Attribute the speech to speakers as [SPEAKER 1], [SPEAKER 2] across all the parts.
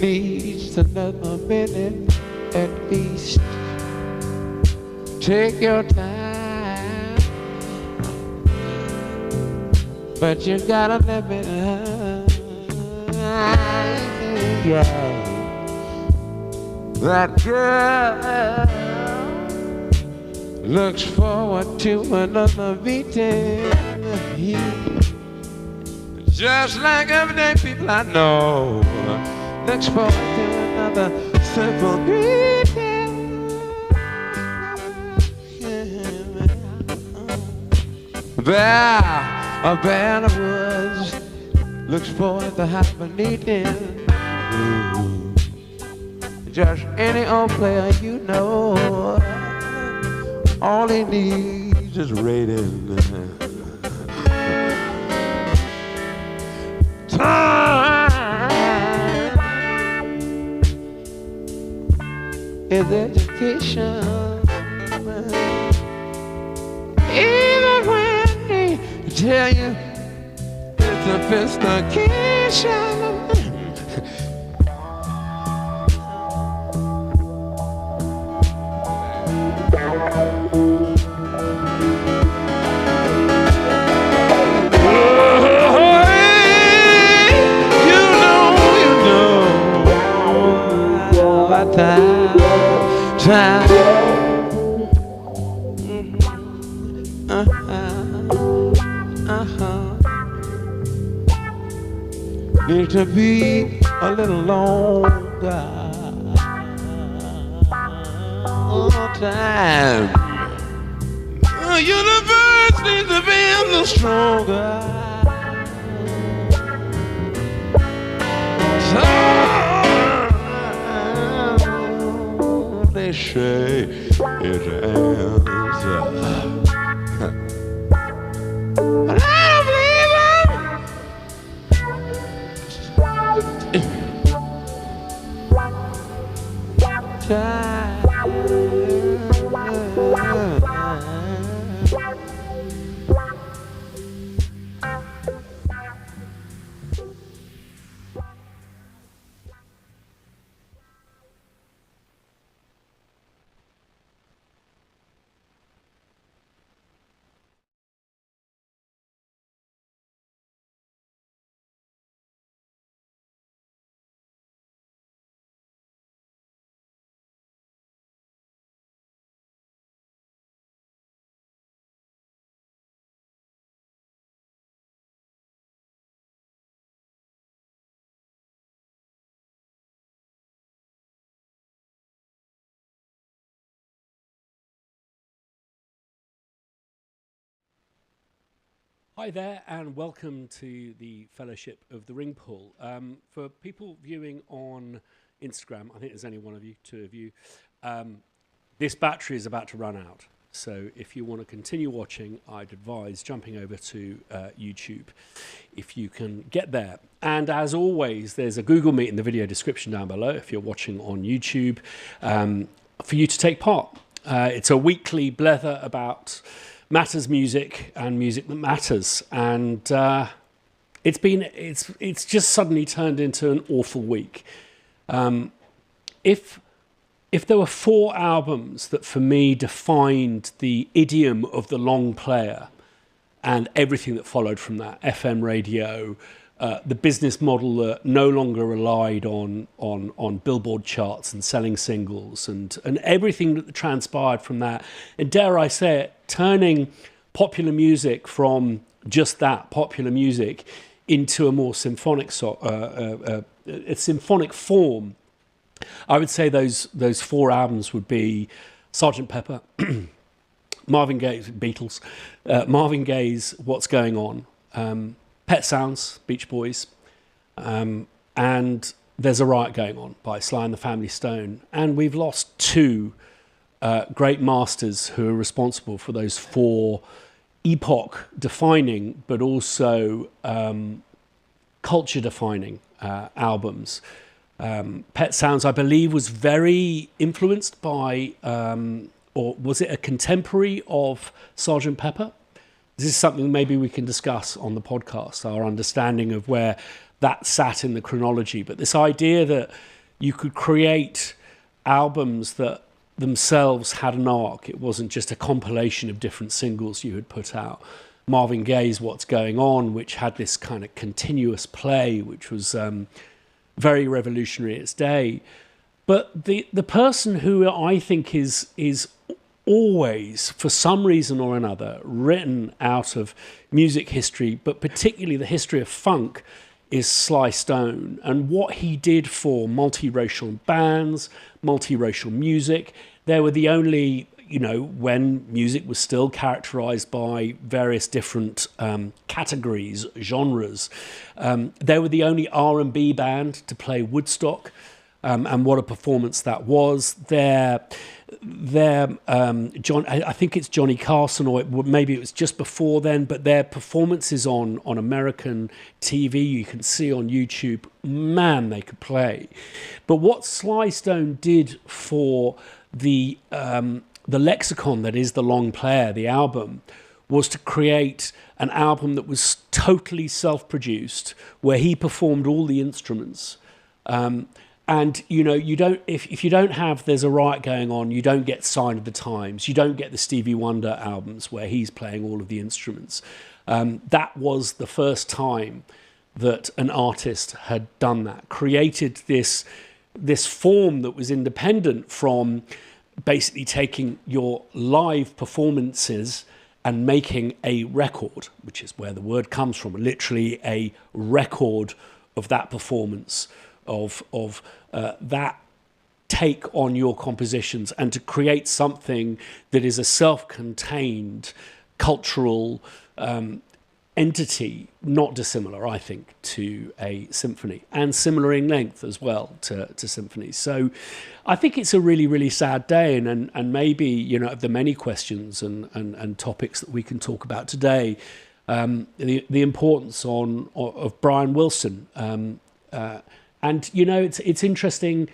[SPEAKER 1] needs another minute at least. Take your time, but you gotta live it up. Yeah. That girl looks forward to another beating. Just like everyday people I know, looks forward to another simple greeting. There, a band of woods looks forward to have a meeting. Just any old player you know, all he needs is rating. Time is education. Even when they tell you it's a sophistication. Time. Need to be a little longer. Time. The universe needs to be a little stronger. They say it ends, but I don't believe them. Time.
[SPEAKER 2] Hi there and welcome to the Fellowship of the Ring Pull. For people viewing on Instagram, I think there's only one of you, two of you, this battery is about to run out. So if you want to continue watching, I'd advise jumping over to YouTube if you can get there. And as always, there's a Google Meet in the video description down below if you're watching on YouTube for you to take part. It's a weekly blether about matters music and music that matters, and it's just suddenly turned into an awful week. If there were 4 albums that for me defined the idiom of the long player and everything that followed from that, FM radio, the business model that no longer relied on Billboard charts and selling singles and everything that transpired from that, and dare I say it, turning popular music from just that popular music into a more symphonic symphonic form. I would say those 4 albums would be Sgt. Pepper, Marvin Gaye's Beatles, Marvin Gaye's What's Going On, Pet Sounds, Beach Boys, and There's a Riot Going On by Sly and the Family Stone. And we've lost 2 great masters who are responsible for those 4 epoch-defining but also culture-defining albums. Pet Sounds, I believe, was very influenced by, or was it a contemporary of Sgt. Pepper? this is something maybe we can discuss on the podcast, our understanding of where that sat in the chronology. But this idea that you could create albums that themselves had an arc, it wasn't just a compilation of different singles you had put out. Marvin Gaye's What's Going On, which had this kind of continuous play, which was very revolutionary in its day. But the person who I think is always, for some reason or another, written out of music history, but particularly the history of funk, is Sly Stone. And what he did for multiracial bands, multiracial music. They were the only, when music was still characterized by various different categories, genres, they were the only R&B band to play Woodstock. And what a performance that was. I think it's Johnny Carson, or maybe it was just before then, but their performances on American TV, you can see on YouTube, man, they could play. But what Sly Stone did for the lexicon that is the long player, the album, was to create an album that was totally self-produced, where he performed all the instruments. And, you don't, if you don't have There's a Riot Going On, you don't get Sign of the Times, you don't get the Stevie Wonder albums where he's playing all of the instruments. That was the first time that an artist had done that, created this form that was independent from basically taking your live performances and making a record, which is where the word comes from, literally a record of that performance, of that take on your compositions, and to create something that is a self-contained cultural entity, not dissimilar, I think, to a symphony, and similar in length as well to symphonies. So I think it's a really, really sad day, and maybe, of the many questions and topics that we can talk about today, the importance of Brian Wilson. And it's interesting.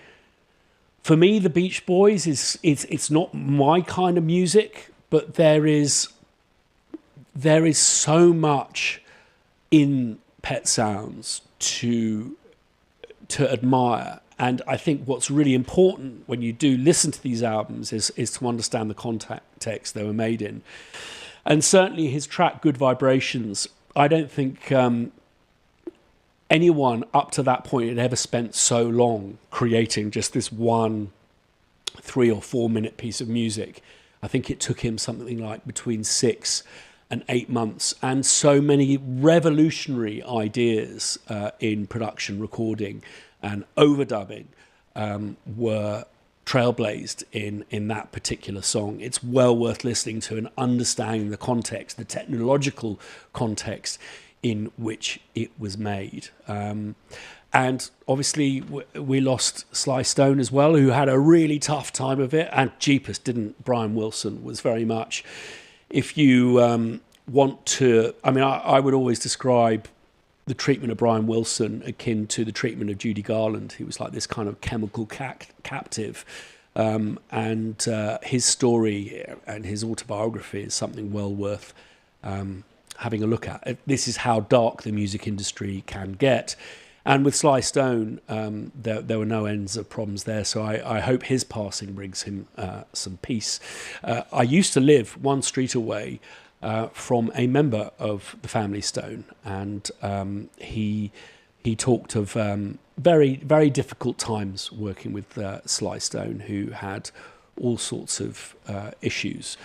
[SPEAKER 2] For me, the Beach Boys it's not my kind of music, but there is so much in Pet Sounds to admire. And I think what's really important when you do listen to these albums is to understand the context they were made in. And certainly his track Good Vibrations, I don't think anyone up to that point had ever spent so long creating just this one 3 or 4 minute piece of music. I think it took him something like between 6 and 8 months, and so many revolutionary ideas in production, recording and overdubbing were trailblazed in that particular song. It's well worth listening to and understanding the context, the technological context in which it was made. And obviously we lost Sly Stone as well, who had a really tough time of it, and Jeepers didn't. Brian Wilson was very much, if you want to, I would always describe the treatment of Brian Wilson akin to the treatment of Judy Garland. He was like this kind of chemical captive, and his story and his autobiography is something well worth having a look at. This is how dark the music industry can get. And with Sly Stone, there were no ends of problems there. So I hope his passing brings him some peace. I used to live one street away from a member of the family Stone, and he talked of very, very difficult times working with Sly Stone, who had all sorts of issues.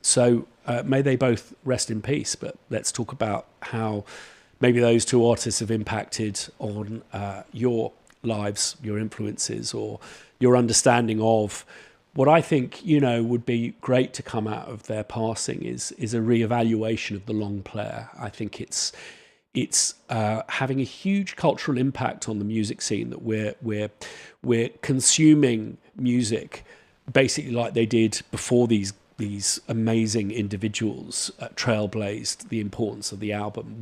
[SPEAKER 2] So may they both rest in peace. But let's talk about how maybe those two artists have impacted on your lives, your influences, or your understanding of what I think, would be great to come out of their passing is a reevaluation of the long player. I think it's having a huge cultural impact on the music scene, that we're consuming music basically like they did before these amazing individuals trailblazed the importance of the album.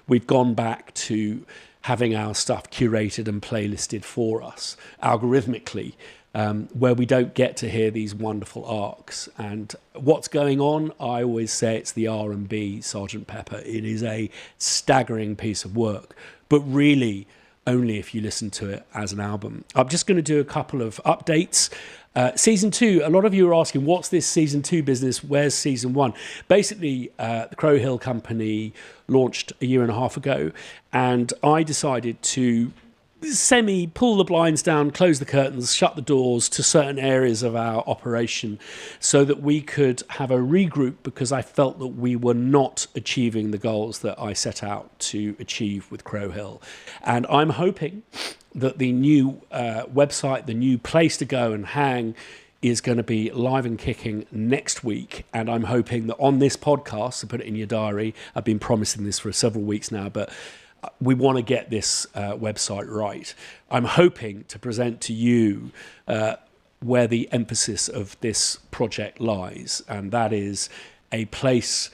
[SPEAKER 2] We've gone back to having our stuff curated and playlisted for us algorithmically, where we don't get to hear these wonderful arcs. And what's going on, I always say it's the R&B Sgt. Pepper. It is a staggering piece of work, but really only if you listen to it as an album. I'm just going to do a couple of updates. Season 2, a lot of you are asking, what's this Season 2 business? Where's Season 1? Basically, the Crow Hill Company launched a year and a half ago, and I decided to pull the blinds down, close the curtains, shut the doors to certain areas of our operation so that we could have a regroup, because I felt that we were not achieving the goals that I set out to achieve with Crow Hill. And I'm hoping that the new website, the new place to go and hang, is going to be live and kicking next week. And I'm hoping that on this podcast, so put it in your diary, I've been promising this for several weeks now, but we want to get this website right. I'm hoping to present to you where the emphasis of this project lies, and that is a place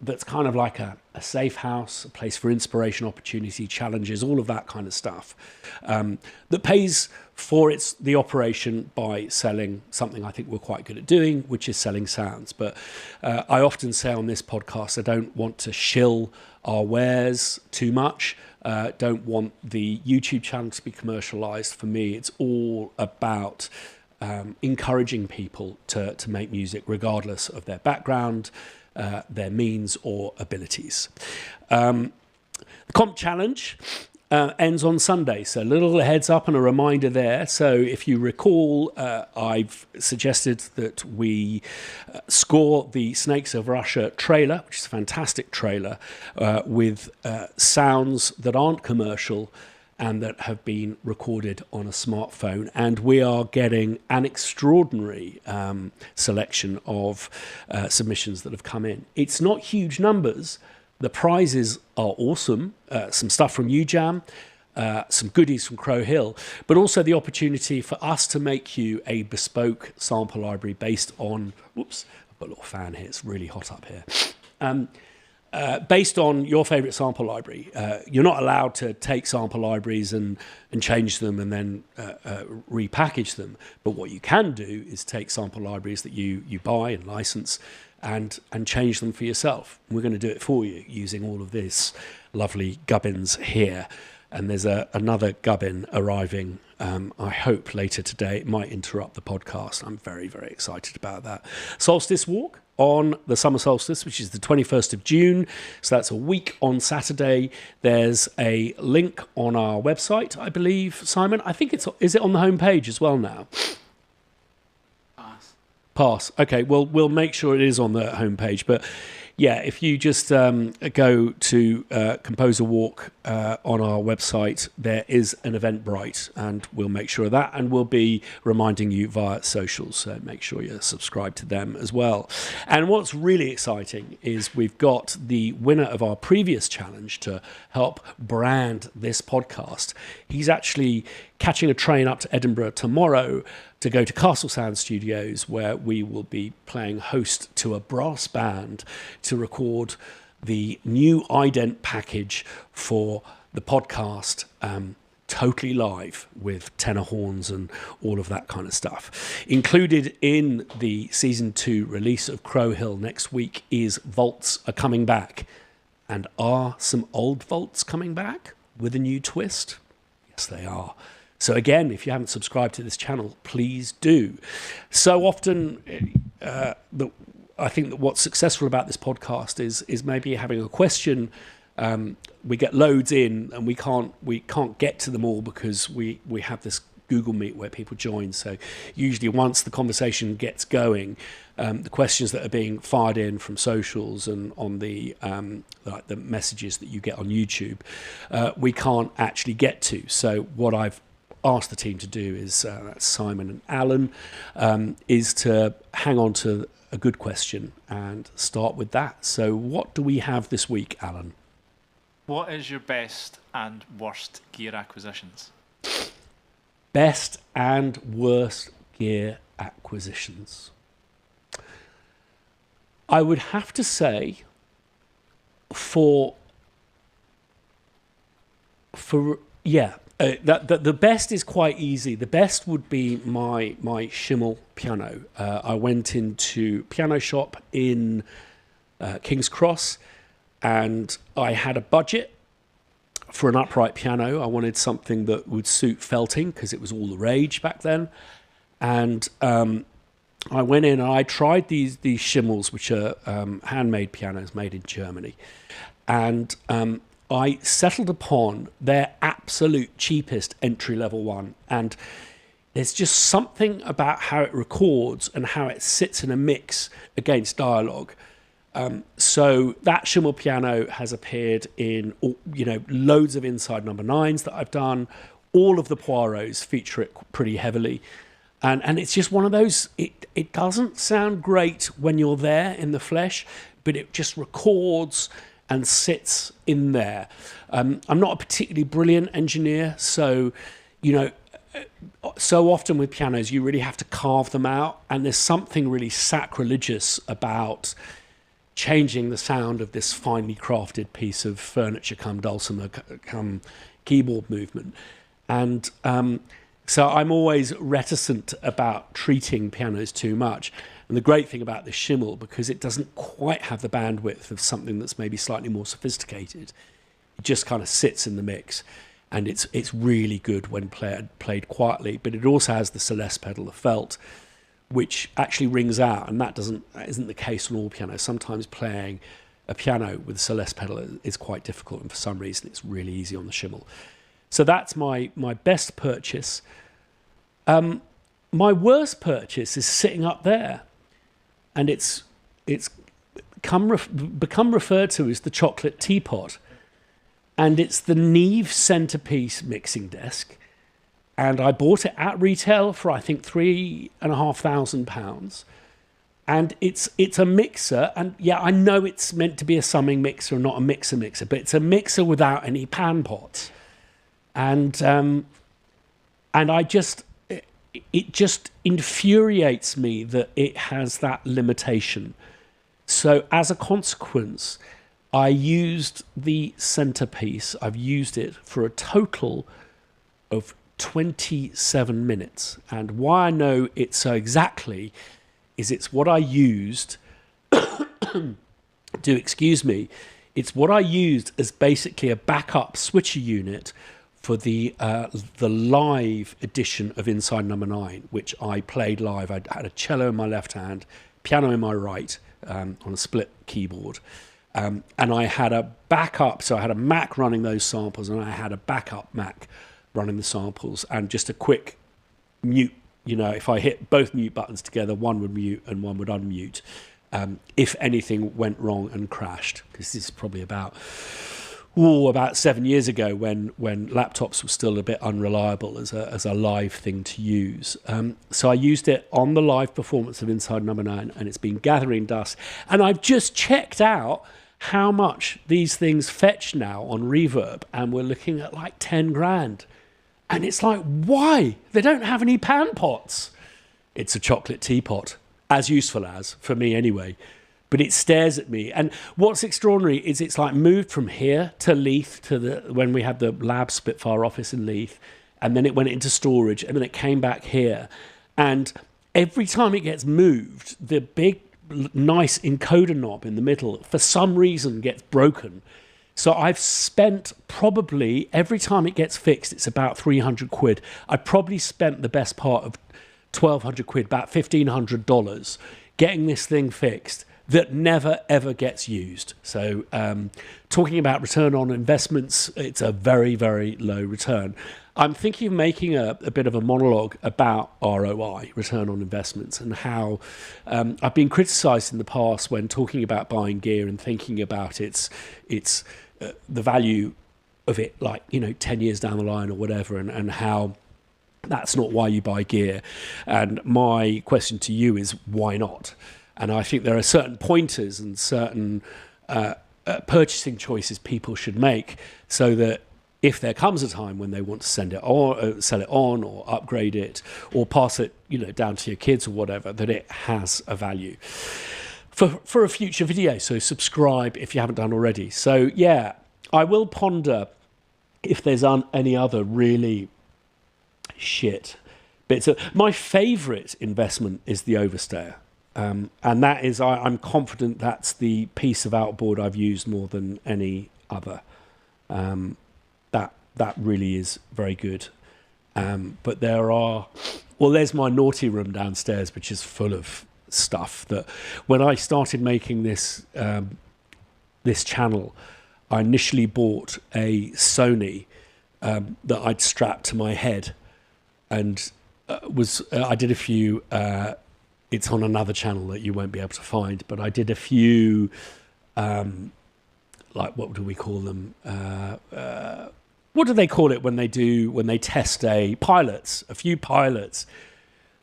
[SPEAKER 2] that's kind of like a safe house, a place for inspiration, opportunity, challenges, all of that kind of stuff, that pays for the operation by selling something I think we're quite good at doing, which is selling sounds. But I often say on this podcast, I don't want to shill our wares too much. Don't want the YouTube channel to be commercialized. For me, it's all about encouraging people to make music regardless of their background, their means or abilities. The Comp Challenge ends on Sunday, so a little heads up and a reminder there. So if you recall, I've suggested that we score the Snakes of Russia trailer, which is a fantastic trailer, with sounds that aren't commercial and that have been recorded on a smartphone. And we are getting an extraordinary selection of submissions that have come in. It's not huge numbers. The prizes are awesome. Some stuff from UJAM, some goodies from Crow Hill, but also the opportunity for us to make you a bespoke sample library based on, whoops, I've got a little fan here, it's really hot up here. Based on your favorite sample library. You're not allowed to take sample libraries and change them and then repackage them. But what you can do is take sample libraries that you buy and license and change them for yourself. We're going to do it for you using all of this lovely gubbins here. And there's another gubbin arriving, I hope, later today. It might interrupt the podcast. I'm very, very excited about that. Solstice Walk on the summer solstice, which is the 21st of June. So that's a week on Saturday. There's a link on our website, I believe, Simon. I think is it on the homepage as well now? Pass. Okay, well, we'll make sure it is on the homepage. But yeah, if you just go to Composer Walk on our website, there is an Eventbrite, and we'll make sure of that, and we'll be reminding you via socials, so make sure you're subscribed to them as well. And what's really exciting is we've got the winner of our previous challenge to help brand this podcast. He's actually catching a train up to Edinburgh tomorrow to go to Castle Sound Studios, where we will be playing host to a brass band to record the new ident package for the podcast, totally live with tenor horns and all of that kind of stuff. Included in the Season 2 release of Crow Hill next week is Vaults Are Coming Back. And are some old vaults coming back with a new twist? Yes, they are. So again, if you haven't subscribed to this channel, please do. So often, I think that what's successful about this podcast is maybe having a question. We get loads in, and we can't get to them all because we have this Google Meet where people join. So usually, once the conversation gets going, the questions that are being fired in from socials and on the like the messages that you get on YouTube, we can't actually get to. So what I've asked the team to do is, Simon and Alan, is to hang on to a good question and start with that. So what do we have this week, Alan?
[SPEAKER 3] What is your best and worst gear acquisitions?
[SPEAKER 2] Best and worst gear acquisitions. I would have to say for The best is quite easy. The best would be my Schimmel piano. I went into piano shop in King's Cross, and I had a budget for an upright piano. I wanted something that would suit felting because it was all the rage back then. And I went in and I tried these Schimmels, which are handmade pianos made in Germany. And I settled upon their absolute cheapest entry-level one. And there's just something about how it records and how it sits in a mix against dialogue. So that Schimmel piano has appeared in, loads of inside number 9s that I've done. All of the Poirots feature it pretty heavily. And it's just one of those, it doesn't sound great when you're there in the flesh, but it just records and sits in there. I'm not a particularly brilliant engineer, so, so often with pianos, you really have to carve them out, and there's something really sacrilegious about changing the sound of this finely crafted piece of furniture come dulcimer, come keyboard movement. And so I'm always reticent about treating pianos too much. And the great thing about this Schimmel, because it doesn't quite have the bandwidth of something that's maybe slightly more sophisticated, it just kind of sits in the mix. And it's really good when played quietly. But it also has the Celeste pedal, the felt, which actually rings out. And that isn't the case on all pianos. Sometimes playing a piano with a Celeste pedal is quite difficult. And for some reason, it's really easy on the Schimmel. So that's my best purchase. My worst purchase is sitting up there. And it's become referred to as the chocolate teapot. And it's the Neve centerpiece mixing desk. And I bought it at retail for, I think, £3,500. And it's a mixer. And yeah, I know it's meant to be a summing mixer, not a mixer, but it's a mixer without any pan pots. And it just infuriates me that it has that limitation. So as a consequence, I used the centerpiece. I've used it for a total of 27 minutes. And why I know it so exactly is it's what I used it's what I used as basically a backup switcher unit for the live edition of Inside Number 9, which I played live. I had a cello in my left hand, piano in my right, on a split keyboard. And I had a backup, so I had a Mac running those samples, and I had a backup Mac running the samples, and just a quick mute. If I hit both mute buttons together, one would mute and one would unmute. If anything went wrong and crashed, because this is probably about 7 years ago when laptops were still a bit unreliable as a live thing to use. So I used it on the live performance of Inside Number 9, and it's been gathering dust. And I've just checked out how much these things fetch now on Reverb, and we're looking at like 10 grand. And it's like, why? They don't have any pan pots. It's a chocolate teapot, as useful as, for me anyway. But it stares at me. And what's extraordinary is it's like moved from here to Leith, when we had the lab Spitfire office in Leith, and then it went into storage, and then it came back here. And every time it gets moved, the big, nice encoder knob in the middle, for some reason, gets broken. So I've spent probably, every time it gets fixed, it's about 300 quid. I probably spent the best part of 1,200 quid, about $1,500, getting this thing fixed, that never, ever gets used. So talking about return on investments, it's a very, very low return. I'm thinking of making a bit of a monologue about ROI, return on investments, and how I've been criticised in the past when talking about buying gear and thinking about its the value of it, 10 years down the line or whatever, and how that's not why you buy gear. And my question to you is, why not? And I think there are certain pointers and certain purchasing choices people should make, so that if there comes a time when they want to sell it on, or upgrade it, or pass it, down to your kids or whatever, that it has a value for a future video. So subscribe if you haven't done already. So yeah, I will ponder if there's any other really shit bits. My favourite investment is the Overstayer. And that is, I'm confident that's the piece of outboard I've used more than any other. That really is very good. But there's my naughty room downstairs, which is full of stuff that when I started making this this channel, I initially bought a Sony that I'd strapped to my head, and I did a few. It's on another channel that you won't be able to find, but I did a few, like, what do we call them? What do they call it when they test a few pilots?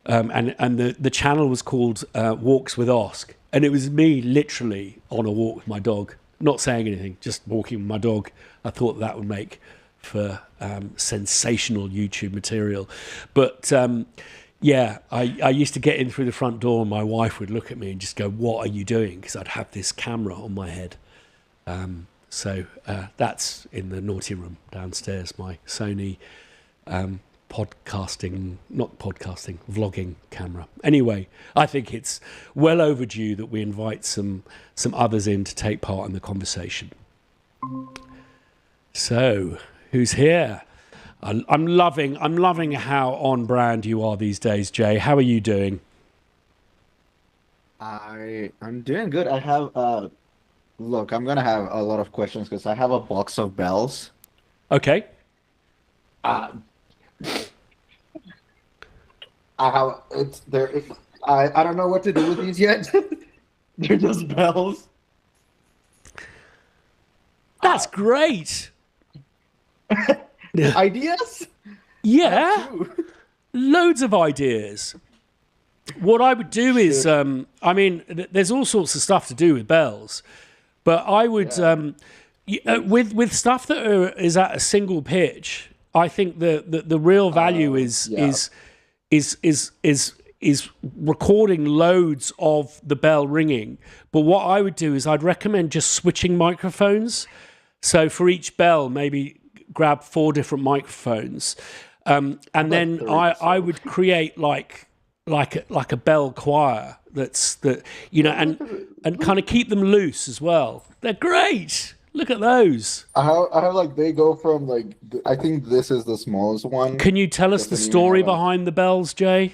[SPEAKER 2] And the channel was called Walks with Osk, and it was me literally on a walk with my dog, not saying anything, just walking with my dog. I thought that would make for sensational YouTube material, but. Yeah, I used to get in through the front door and my wife would look at me and just go, "What are you doing?" Because I'd have this camera on my head. So that's in the naughty room downstairs, my Sony vlogging camera. Anyway, I think it's well overdue that we invite some others in to take part in the conversation. So, who's here? I'm loving how on brand you are these days, Jay. How are you doing?
[SPEAKER 4] I'm doing good. I have look, I'm gonna have a lot of questions because I have a box of bells.
[SPEAKER 2] Okay.
[SPEAKER 4] Uh, I have it's there. I don't know what to do with these yet. They're just bells.
[SPEAKER 2] That's great.
[SPEAKER 4] Ideas?
[SPEAKER 2] Yeah, loads of ideas. What I would do is, there's all sorts of stuff to do with bells, but I would, with stuff that is at a single pitch, I think the real value is recording loads of the bell ringing. But what I would do is I'd recommend just switching microphones. So for each bell, maybe grab 4 different microphones, and then I would create like a bell choir and kind of keep them loose as well. They're great. Look at those.
[SPEAKER 4] I have like they go from like I think this is the smallest one.
[SPEAKER 2] Can you tell us the story behind the bells, Jay?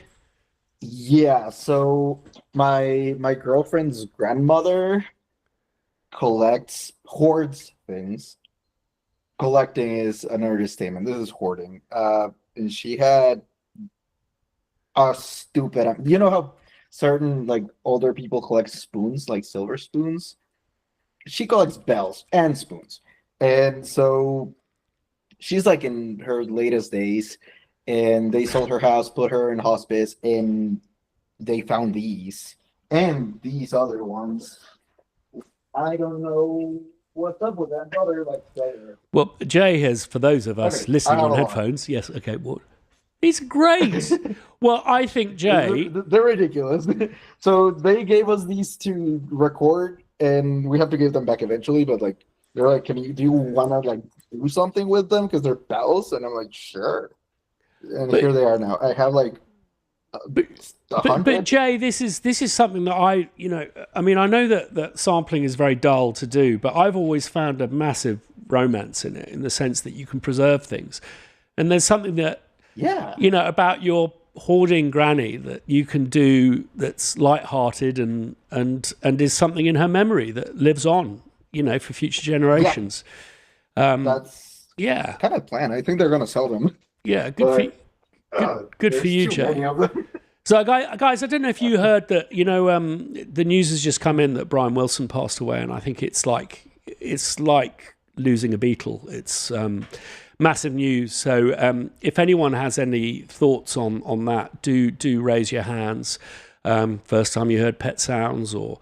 [SPEAKER 4] Yeah, so my girlfriend's grandmother hoards things. Collecting is an understatement. This is hoarding. And she had a stupid. You know how certain like older people collect spoons, like silver spoons? She collects bells and spoons. And so she's like in her latest days, and they sold her house, put her in hospice, and they found these and these other ones. I don't know what's up with that, but they're like there.
[SPEAKER 2] Well, Jay has, for those of us listening on headphones, yes, okay, what? These are great. Well, I think, Jay...
[SPEAKER 4] They're ridiculous. So they gave us these to record, and we have to give them back eventually, but like, they're like, do you want to like do something with them? Because they're bells. And I'm like, sure. And here they are now. I have like...
[SPEAKER 2] But Jay, this is something that I know that sampling is very dull to do, but I've always found a massive romance in it, in the sense that you can preserve things. And there's something that, about your hoarding granny that you can do that's lighthearted and is something in her memory that lives on, for future generations.
[SPEAKER 4] That's
[SPEAKER 2] kind
[SPEAKER 4] of plan. I think they're going to sell them.
[SPEAKER 2] Yeah, good for you, Jay. So, guys, I don't know if you heard that. The news has just come in that Brian Wilson passed away, and I think it's like losing a Beatle. It's massive news. So, if anyone has any thoughts on that, do raise your hands. First time you heard Pet Sounds, or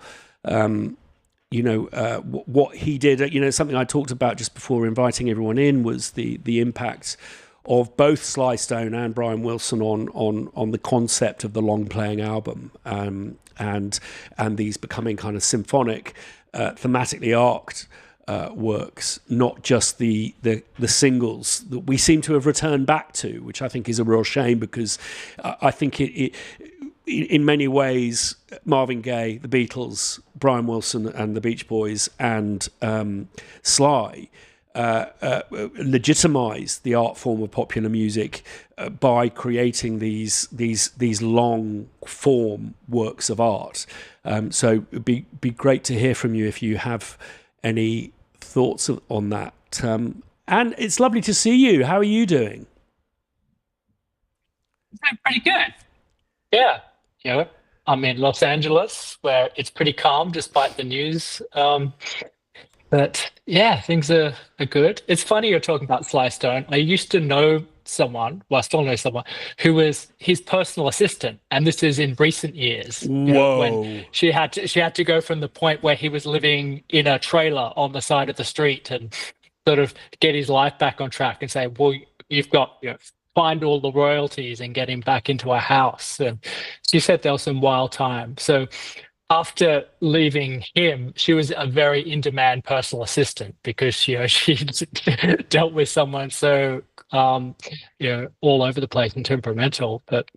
[SPEAKER 2] what he did. Something I talked about just before inviting everyone in was the impact of both Sly Stone and Brian Wilson on the concept of the long playing album, and these becoming kind of symphonic, thematically arced works, not just the singles that we seem to have returned back to, which I think is a real shame, because I think it in many ways, Marvin Gaye, the Beatles, Brian Wilson and the Beach Boys, and Sly legitimize the art form of popular music by creating these long form works of art. So it'd be great to hear from you if you have any thoughts on that. And it's lovely to see you. How are you doing?
[SPEAKER 5] Pretty good. Yeah. You know, I'm in Los Angeles, where it's pretty calm despite the news. But yeah, things are good. It's funny you're talking about Sly Stone. I used to know someone, well, I still know someone, who was his personal assistant, and this is in recent years.
[SPEAKER 2] Whoa!
[SPEAKER 5] You know, when she had to go from the point where he was living in a trailer on the side of the street and sort of get his life back on track and say, well, you've got, you know, find all the royalties and get him back into a house. And she said there was some wild time. So after leaving him, she was a very in-demand personal assistant, because, you know, she dealt with someone so, you know, all over the place and temperamental. But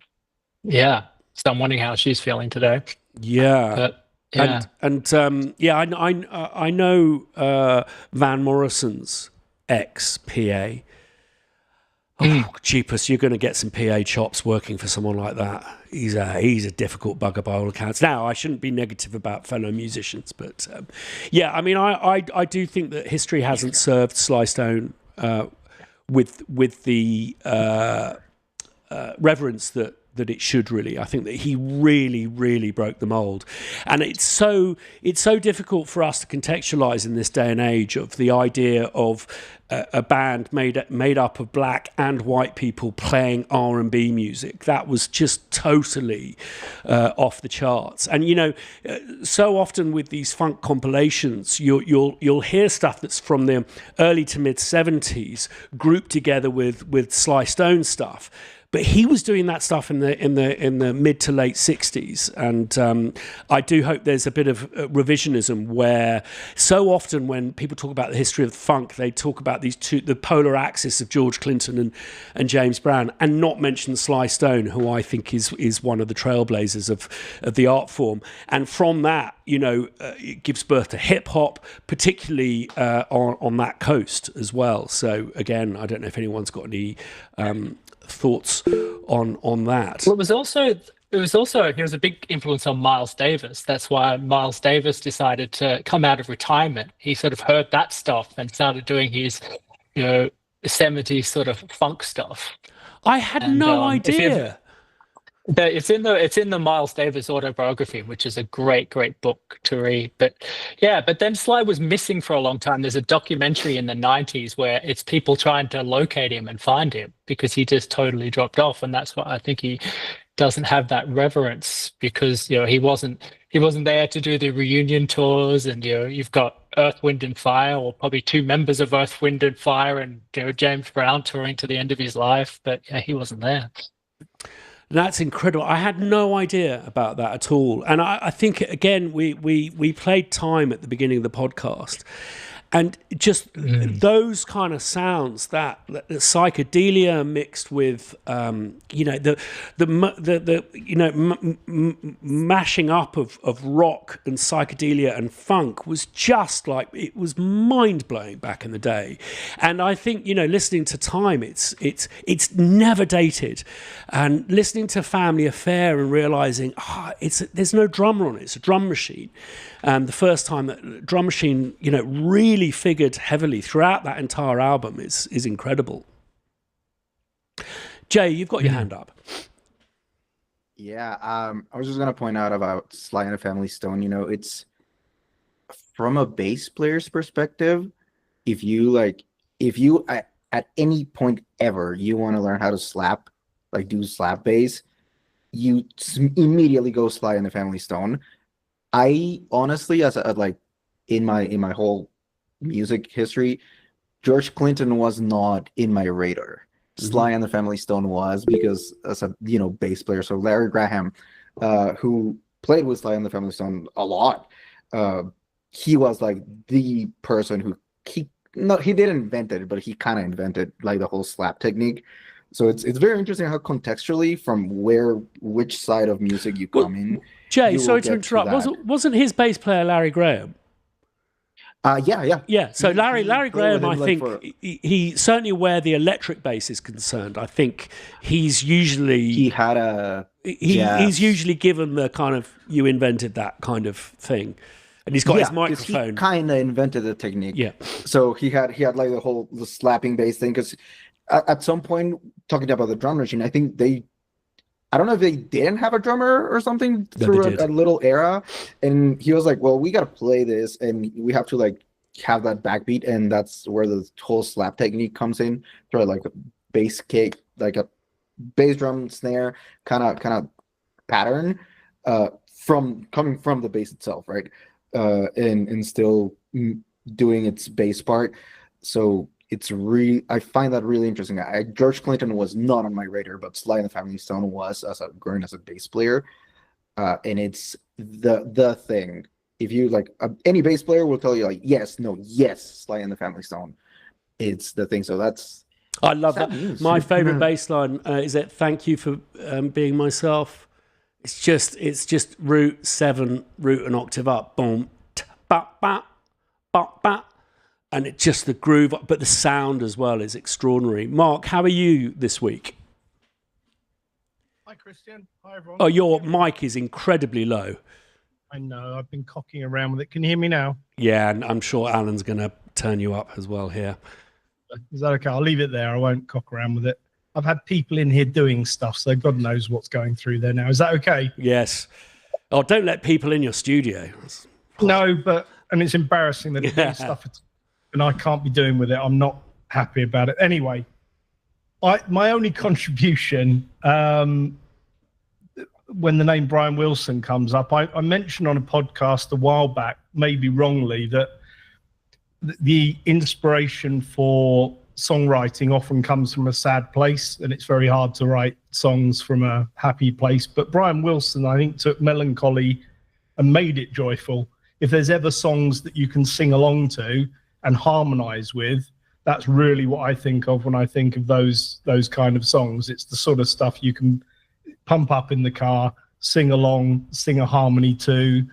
[SPEAKER 5] yeah, so I'm wondering how she's feeling today.
[SPEAKER 2] Yeah.
[SPEAKER 5] But, yeah.
[SPEAKER 2] And yeah, I know Van Morrison's ex-PA. Oh, jeepers, you're going to get some PA chops working for someone like that. He's a difficult bugger by all accounts. Now, I shouldn't be negative about fellow musicians, but yeah, I mean, I do think that history hasn't served Sly Stone with the reverence that it should, really. I think that he really broke the mold, and it's so difficult for us to contextualize in this day and age of the idea of a band made up of black and white people playing R&B music. That was just totally off the charts. And you know, so often with these funk compilations, you'll hear stuff that's from the early to mid 70s grouped together with Sly Stone stuff. But he was doing that stuff in the mid to late 60s, and I do hope there's a bit of revisionism, where so often when people talk about the history of funk, they talk about the polar axis of George Clinton and James Brown, and not mention Sly Stone, who I think is one of the trailblazers of the art form. And from that, you know, it gives birth to hip hop, particularly on that coast as well. So again, I don't know if anyone's got any thoughts on that.
[SPEAKER 5] Well, he was a big influence on Miles Davis. That's why Miles Davis decided to come out of retirement. He sort of heard that stuff and started doing his, you know, 70s sort of funk stuff.
[SPEAKER 2] I had no idea.
[SPEAKER 5] It's in the Miles Davis autobiography, which is a great book to read. But yeah, but then Sly was missing for a long time. There's a documentary in the 90s where it's people trying to locate him and find him, because he just totally dropped off. And that's why I think he doesn't have that reverence, because, you know, he wasn't there to do the reunion tours. And, you know, you've got Earth, Wind and Fire, or probably two members of Earth, Wind and Fire, and, you know, James Brown touring to the end of his life. But yeah, he wasn't there.
[SPEAKER 2] That's incredible. I had no idea about that at all. And I think, again, we played Time at the beginning of the podcast. And just those kind of sounds, that psychedelia mixed with, you know, the you know, mashing up of rock and psychedelia and funk was just like, it was mind blowing back in the day. And I think, you know, listening to Time, it's never dated, and listening to Family Affair and realizing, there's no drummer on it; it's a drum machine. And the first time that drum machine, you know, really figured heavily throughout that entire album is incredible. Jay, you've got your hand up.
[SPEAKER 4] Yeah, I was just gonna point out about Sly and the Family Stone. You know, it's from a bass player's perspective. If you at any point ever you want to learn how to do slap bass, you immediately go Sly and the Family Stone. I honestly, in my whole music history, George Clinton was not in my radar. Sly and the Family Stone was, because as a, you know, bass player. So Larry Graham, who played with Sly and the Family Stone a lot, he was like the person who he didn't invent it, but he kind of invented like the whole slap technique. So it's very interesting how contextually from which side of music you come in.
[SPEAKER 2] Jay, sorry to interrupt. Wasn't his bass player Larry Graham?
[SPEAKER 4] Yeah.
[SPEAKER 2] So Larry Graham, I think he certainly where the electric bass is concerned, I think he's usually he's usually given the kind of you invented that kind of thing. And he's got his microphone.
[SPEAKER 4] He kind of invented the technique.
[SPEAKER 2] Yeah.
[SPEAKER 4] So he had like the slapping bass thing, because at some point, talking about the drum machine, I think I don't know if they didn't have a drummer or something through a little era, and he was like, well, we got to play this and we have to like have that backbeat, and that's where the whole slap technique comes in, through like a bass kick, like a bass drum snare kind of pattern coming from the bass itself, right? And still doing its bass part. So I find that really interesting. George Clinton was not on my radar, but Sly and the Family Stone was, growing as a bass player. And it's the thing. If you like, any bass player will tell you like, yes, Sly and the Family Stone. It's the thing. So
[SPEAKER 2] I love that. My favorite bass line is that "Thank you for being myself." It's just root 7, root an octave up, boom, ba ba ba ba. And it's just the groove, but the sound as well is extraordinary. Mark, how are you this week?
[SPEAKER 6] Hi, Christian. Hi, everyone.
[SPEAKER 2] Oh, your mic is incredibly low.
[SPEAKER 6] I know. I've been cocking around with it. Can you hear me now?
[SPEAKER 2] Yeah, and I'm sure Alan's going to turn you up as well here.
[SPEAKER 6] Is that okay? I'll leave it there. I won't cock around with it. I've had people in here doing stuff, so God knows what's going through there now. Is that okay?
[SPEAKER 2] Yes. Oh, don't let people in your studio.
[SPEAKER 6] No, and it's embarrassing that it's doing stuff and I can't be doing with it. I'm not happy about it. Anyway, my only contribution, when the name Brian Wilson comes up, I mentioned on a podcast a while back, maybe wrongly, that the inspiration for songwriting often comes from a sad place, and it's very hard to write songs from a happy place. But Brian Wilson, I think, took melancholy and made it joyful. If there's ever songs that you can sing along to and harmonize with, that's really what I think of when I think of those kind of songs. It's the sort of stuff you can pump up in the car, sing along, sing a harmony to,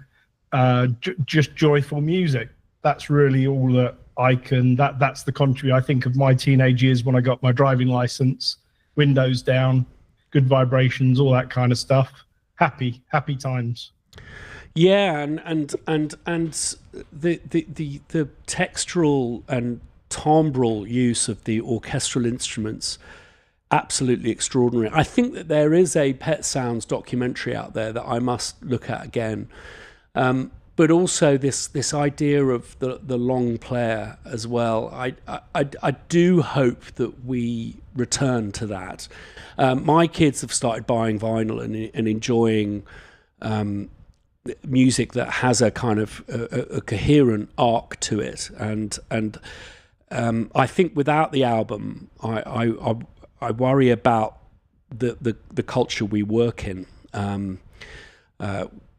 [SPEAKER 6] just joyful music. That's really all that I can. That's the contribute. I think of my teenage years when I got my driving license, windows down, good vibrations, all that kind of stuff. Happy times.
[SPEAKER 2] Yeah, and the textural and timbral use of the orchestral instruments, absolutely extraordinary. I think that there is a Pet Sounds documentary out there that I must look at again. But also this idea of the long player as well. I do hope that we return to that. My kids have started buying vinyl and enjoying music that has a kind of a coherent arc to it, and I think without the album, I worry about the culture we work in.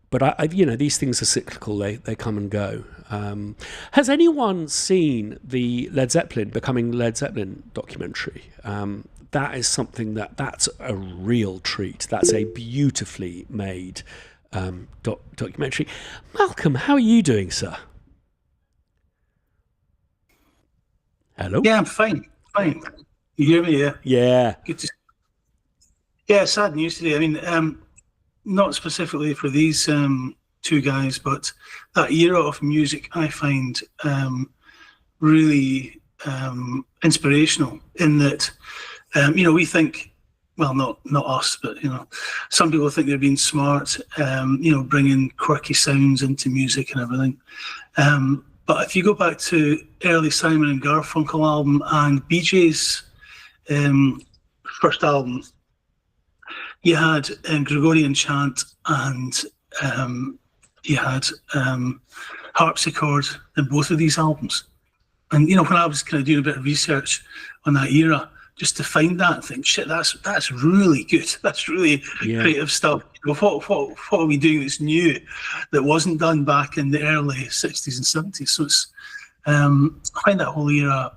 [SPEAKER 2] But these things are cyclical; they come and go. Has anyone seen the Becoming Led Zeppelin documentary? That is something that's a real treat. That's a beautifully made documentary. Malcolm, how are you doing, sir? Hello?
[SPEAKER 7] Yeah, I'm fine. You hear me? Yeah.
[SPEAKER 2] Yeah.
[SPEAKER 7] Good to... Yeah, sad news today. I mean, not specifically for these two guys, but that era of music I find really inspirational in that, we think, well, not us, but, some people think they're being smart, bringing quirky sounds into music and everything. But if you go back to early Simon and Garfunkel album and BJ's first album, you had Gregorian chant and you had harpsichord in both of these albums. And, when I was kind of doing a bit of research on that era, just to find that and think, shit, that's really good. That's really creative stuff. What are we doing that's new that wasn't done back in the early 60s and 70s? So it's I find that whole era,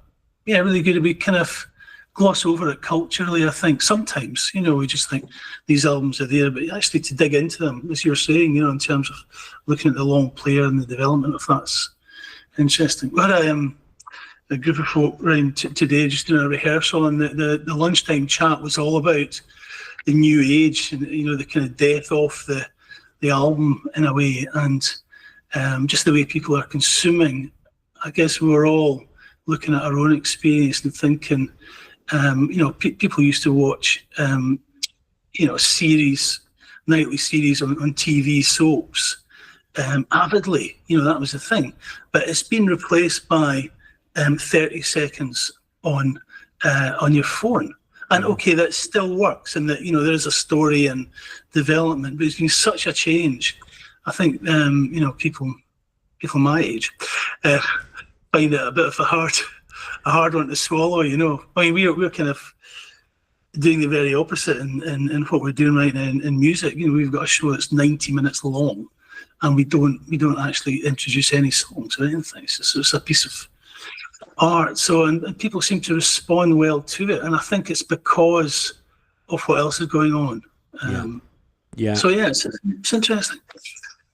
[SPEAKER 7] really good. We kind of gloss over it culturally, I think. Sometimes, we just think these albums are there, but actually to dig into them, as you're saying, in terms of looking at the long player and the development of that's interesting. We had a group of folk around today just doing a rehearsal, and the lunchtime chat was all about the new age and, the kind of death of the album in a way, and just the way people are consuming. I guess we were all looking at our own experience and thinking, people used to watch, series, nightly series on TV soaps avidly. That was the thing. But it's been replaced by 30 seconds on your phone. And okay, that still works, and that there's a story and development, but it's been such a change. I think people my age find it a bit of a hard one to swallow. I mean, we're kind of doing the very opposite in what we're doing right now in music. We've got a show that's 90 minutes long, and we don't actually introduce any songs or anything. It's a piece of art. So and people seem to respond well to it, and I think it's because of what else is going on. So it's interesting.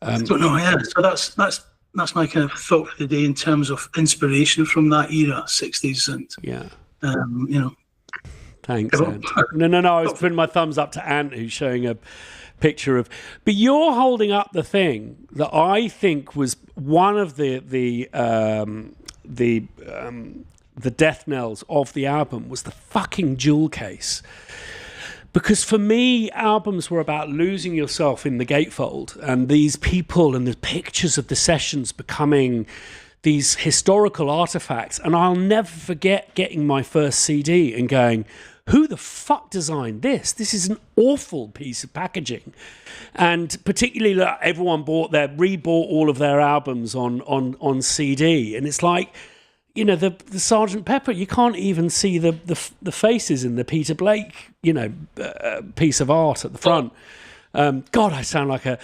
[SPEAKER 7] I don't know. So that's my kind of thought for the day in terms of inspiration from that era, 60s, and
[SPEAKER 2] Thanks, Ant. No. I was putting my thumbs up to Ant, who's showing a picture of. But you're holding up the thing that I think was one of the death knells of the album was the fucking jewel case. Because for me, albums were about losing yourself in the gatefold, and these people and the pictures of the sessions becoming these historical artifacts. And I'll never forget getting my first CD and going, who the fuck designed this? This is an awful piece of packaging. And particularly everyone rebought all of their albums on CD. And it's like, the Sgt. Pepper, you can't even see the faces in the Peter Blake, piece of art at the front. God, I sound like an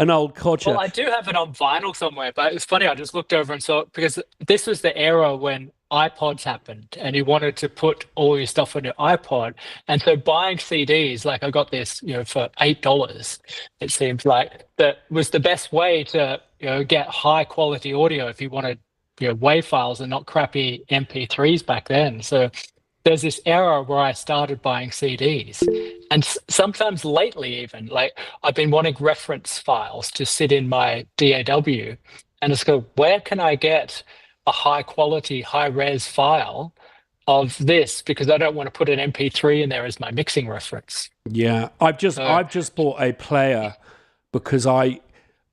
[SPEAKER 2] old codger.
[SPEAKER 5] Well, I do have it on vinyl somewhere, but it's funny. I just looked over and saw it because this was the era when iPods happened, and you wanted to put all your stuff on your iPod. And so buying CDs, like I got this, for $8. It seems like that was the best way to get high quality audio if you wanted WAV files and not crappy MP3s back then. So there's this era where I started buying CDs, and sometimes lately even, like I've been wanting reference files to sit in my DAW, and just go, where can I get a high quality, high res file of this? Because I don't want to put an MP3 in there as my mixing reference.
[SPEAKER 2] Yeah, I've just bought a player because I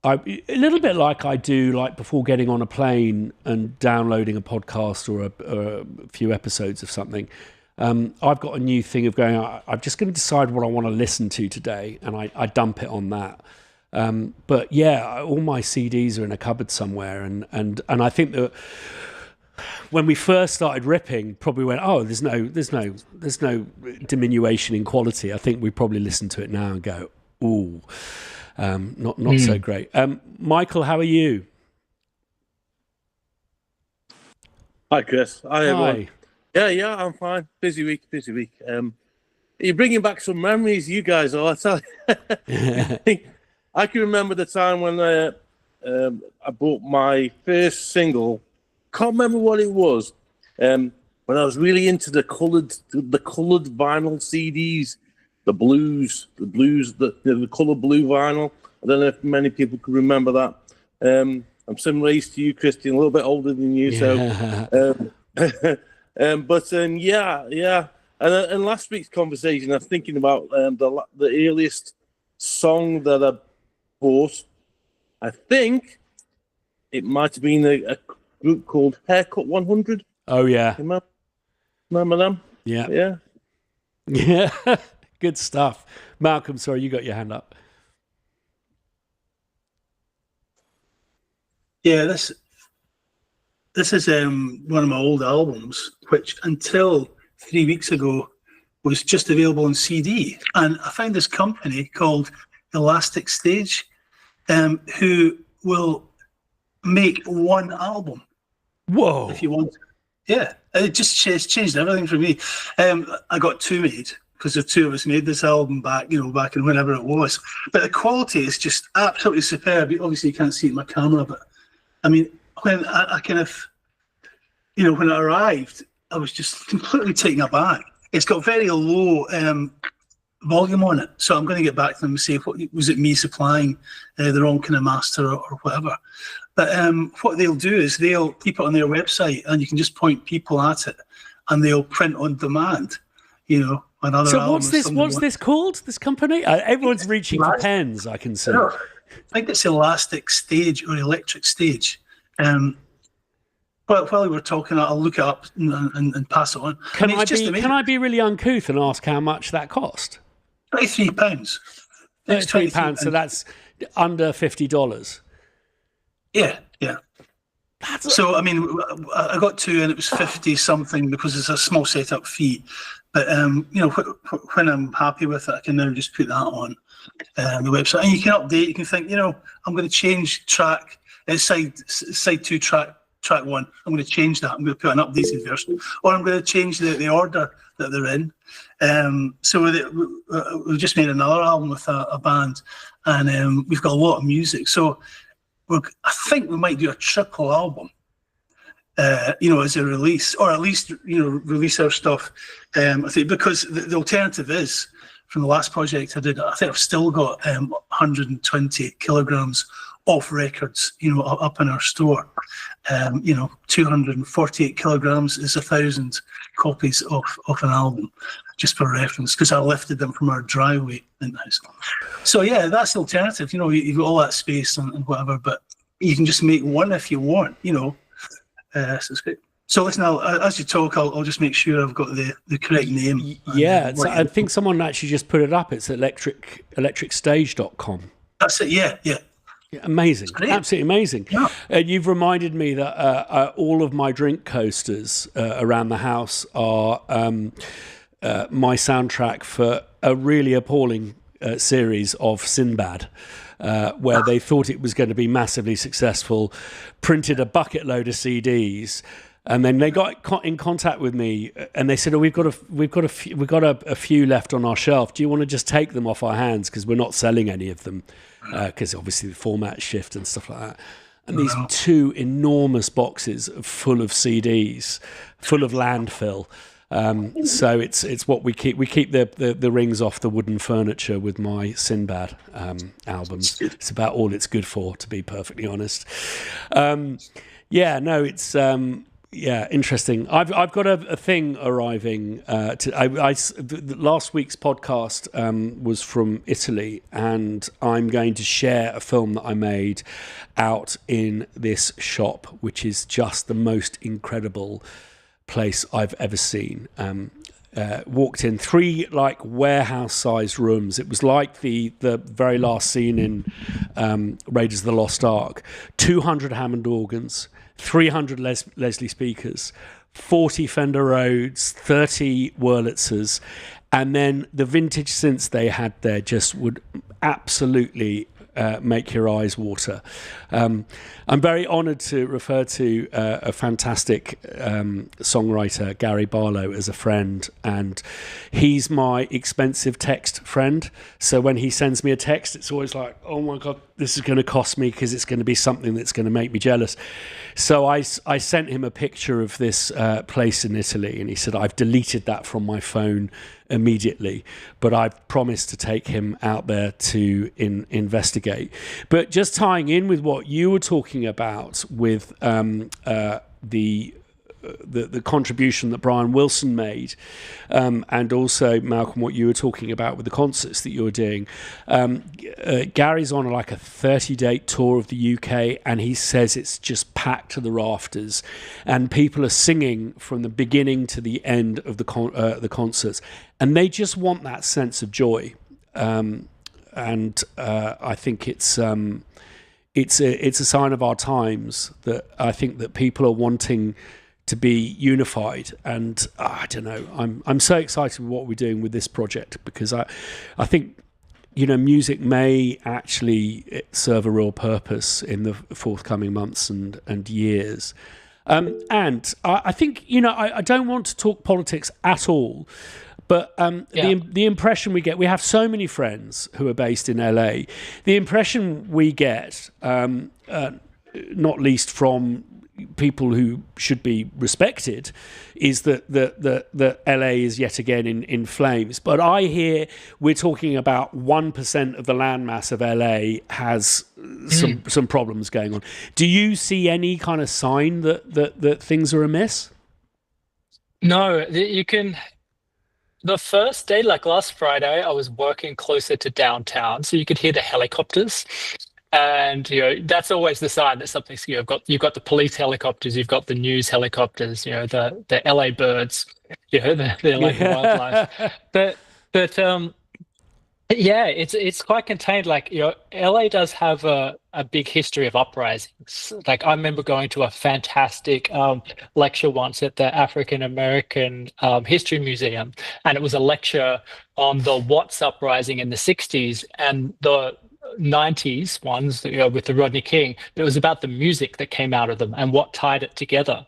[SPEAKER 2] a little bit like I do, like before getting on a plane and downloading a podcast or a few episodes of something. I've got a new thing of going, I'm just going to decide what I want to listen to today, and I dump it on that. But yeah, all my CDs are in a cupboard somewhere, and I think that when we first started ripping, probably went, oh, there's no diminution in quality. I think we probably listen to it now and go, ooh. Not so great. Michael, how are you?
[SPEAKER 8] Hi, Chris. Hi, everyone. Yeah, I'm fine. Busy week. You're bringing back some memories, you guys are. I tell you. I can remember the time when I bought my first single. Can't remember what it was. When I was really into the coloured vinyl CDs. The blues, the colour blue vinyl. I don't know if many people can remember that. I'm similar age to you, Christian, a little bit older than you. Yeah. So, yeah. And last week's conversation, I was thinking about the earliest song that I bought. I think it might have been a group called Haircut 100.
[SPEAKER 2] Oh yeah.
[SPEAKER 8] Remember them?
[SPEAKER 2] Yeah. Yeah. Good stuff. Malcolm, sorry, you got your hand up.
[SPEAKER 7] Yeah, this is one of my old albums, which until 3 weeks ago was just available on CD. And I found this company called Elastic Stage, who will make one album.
[SPEAKER 2] Whoa.
[SPEAKER 7] If you want to. Yeah, it just changed everything for me. I got two made because the two of us made this album back in whenever it was. But the quality is just absolutely superb. Obviously, you can't see it in my camera, but I mean, when I kind of, when it arrived, I was just completely taken aback. It's got very low volume on it, so I'm going to get back to them and say, was it me supplying the wrong kind of master or whatever? But what they'll do is they'll keep it on their website, and you can just point people at it, and they'll print on demand. Another.
[SPEAKER 2] So what's this called? This company? Everyone's reaching for pens. I can see.
[SPEAKER 7] I think it's Elastic Stage or Electric Stage. But while we were talking, I'll look it up and pass it on.
[SPEAKER 2] Can I be really uncouth and ask how much that cost?
[SPEAKER 7] £23.
[SPEAKER 2] £23. So that's under $50.
[SPEAKER 7] Yeah. So I mean, I got two, and it was 50 something because it's a small setup fee. But when I'm happy with it, I can now just put that on the website, and you can update. You can think, I'm going to change track side 2 track 1. I'm going to change that. I'm going to put an updated version, or I'm going to change the order that they're in. So we've just made another album with a band, and we've got a lot of music. So I think we might do a triple album, as a release, or at least release our stuff. I think because the alternative is, from the last project I did, I think I've still got 120 kilograms of records, up in our store. 248 kilograms is 1,000 copies of an album, just for reference, because I lifted them from our driveway in the house. So yeah, that's the alternative. You've got all that space and whatever, but you can just make one if you want. So it's great. So listen, as you talk, I'll just make sure I've got the correct name.
[SPEAKER 2] Yeah, I think someone actually just put it up. It's electricstage.com.
[SPEAKER 7] That's it. Yeah.
[SPEAKER 2] Amazing, absolutely amazing. Yeah. You've reminded me that all of my drink coasters around the house are my soundtrack for a really appalling series of Sinbad, where they thought it was going to be massively successful, printed a bucket load of CDs, and then they got in contact with me, and they said, "Oh, we've got a few left on our shelf. Do you want to just take them off our hands, because we're not selling any of them, because obviously the format shift and stuff like that." And these two enormous boxes full of CDs, full of landfill. So it's what we keep. We keep the rings off the wooden furniture with my Sinbad albums. It's about all it's good for, to be perfectly honest. It's interesting. I've got a thing arriving. Last week's podcast was from Italy, and I'm going to share a film that I made out in this shop, which is just the most incredible place I've ever seen. Walked in 3 warehouse-sized rooms. It was like the very last scene in Raiders of the Lost Ark. 200 Hammond organs, 300 Leslie speakers, 40 Fender Rhodes, 30 Wurlitzers, and then the vintage synths they had there just would absolutely make your eyes water. I'm very honoured to refer to a fantastic songwriter, Gary Barlow, as a friend, and he's my expensive text friend. So when he sends me a text, it's always like, oh my God, this is going to cost me, because it's going to be something that's going to make me jealous. So I sent him a picture of this place in Italy, and he said, I've deleted that from my phone immediately, but I've promised to take him out there to investigate. But just tying in with what you were talking about with the contribution that Brian Wilson made, and also, Malcolm, what you were talking about with the concerts that you were doing. Gary's on a 30-date tour of the UK, and he says it's just packed to the rafters, and people are singing from the beginning to the end of the concerts, and they just want that sense of joy. And I think it's a sign of our times that I think that people are wanting to be unified. And I don't know, I'm so excited with what we're doing with this project, because I think, you know, music may actually serve a real purpose in the forthcoming months and years. And I think, you know, I don't want to talk politics at all, but the impression we get, we have so many friends who are based in LA. The impression we get, not least from people who should be respected, is that LA is yet again in flames. But I hear we're talking about 1% of the landmass of LA has some problems going on. Do you see any kind of sign that things are amiss?
[SPEAKER 5] No, you can. The first day, like last Friday, I was working closer to downtown, so you could hear the helicopters. And you know, that's always the sign that something's, you've got the police helicopters, you've got the news helicopters, you know, the LA birds, you know, they're like wildlife. But yeah, it's quite contained. Like, you know, LA does have a big history of uprisings. Like, I remember going to a fantastic lecture once at the African American History Museum, and it was a lecture on the Watts uprising in the 60s and the 90s ones, you know, with the Rodney King. It was about the music that came out of them and what tied it together.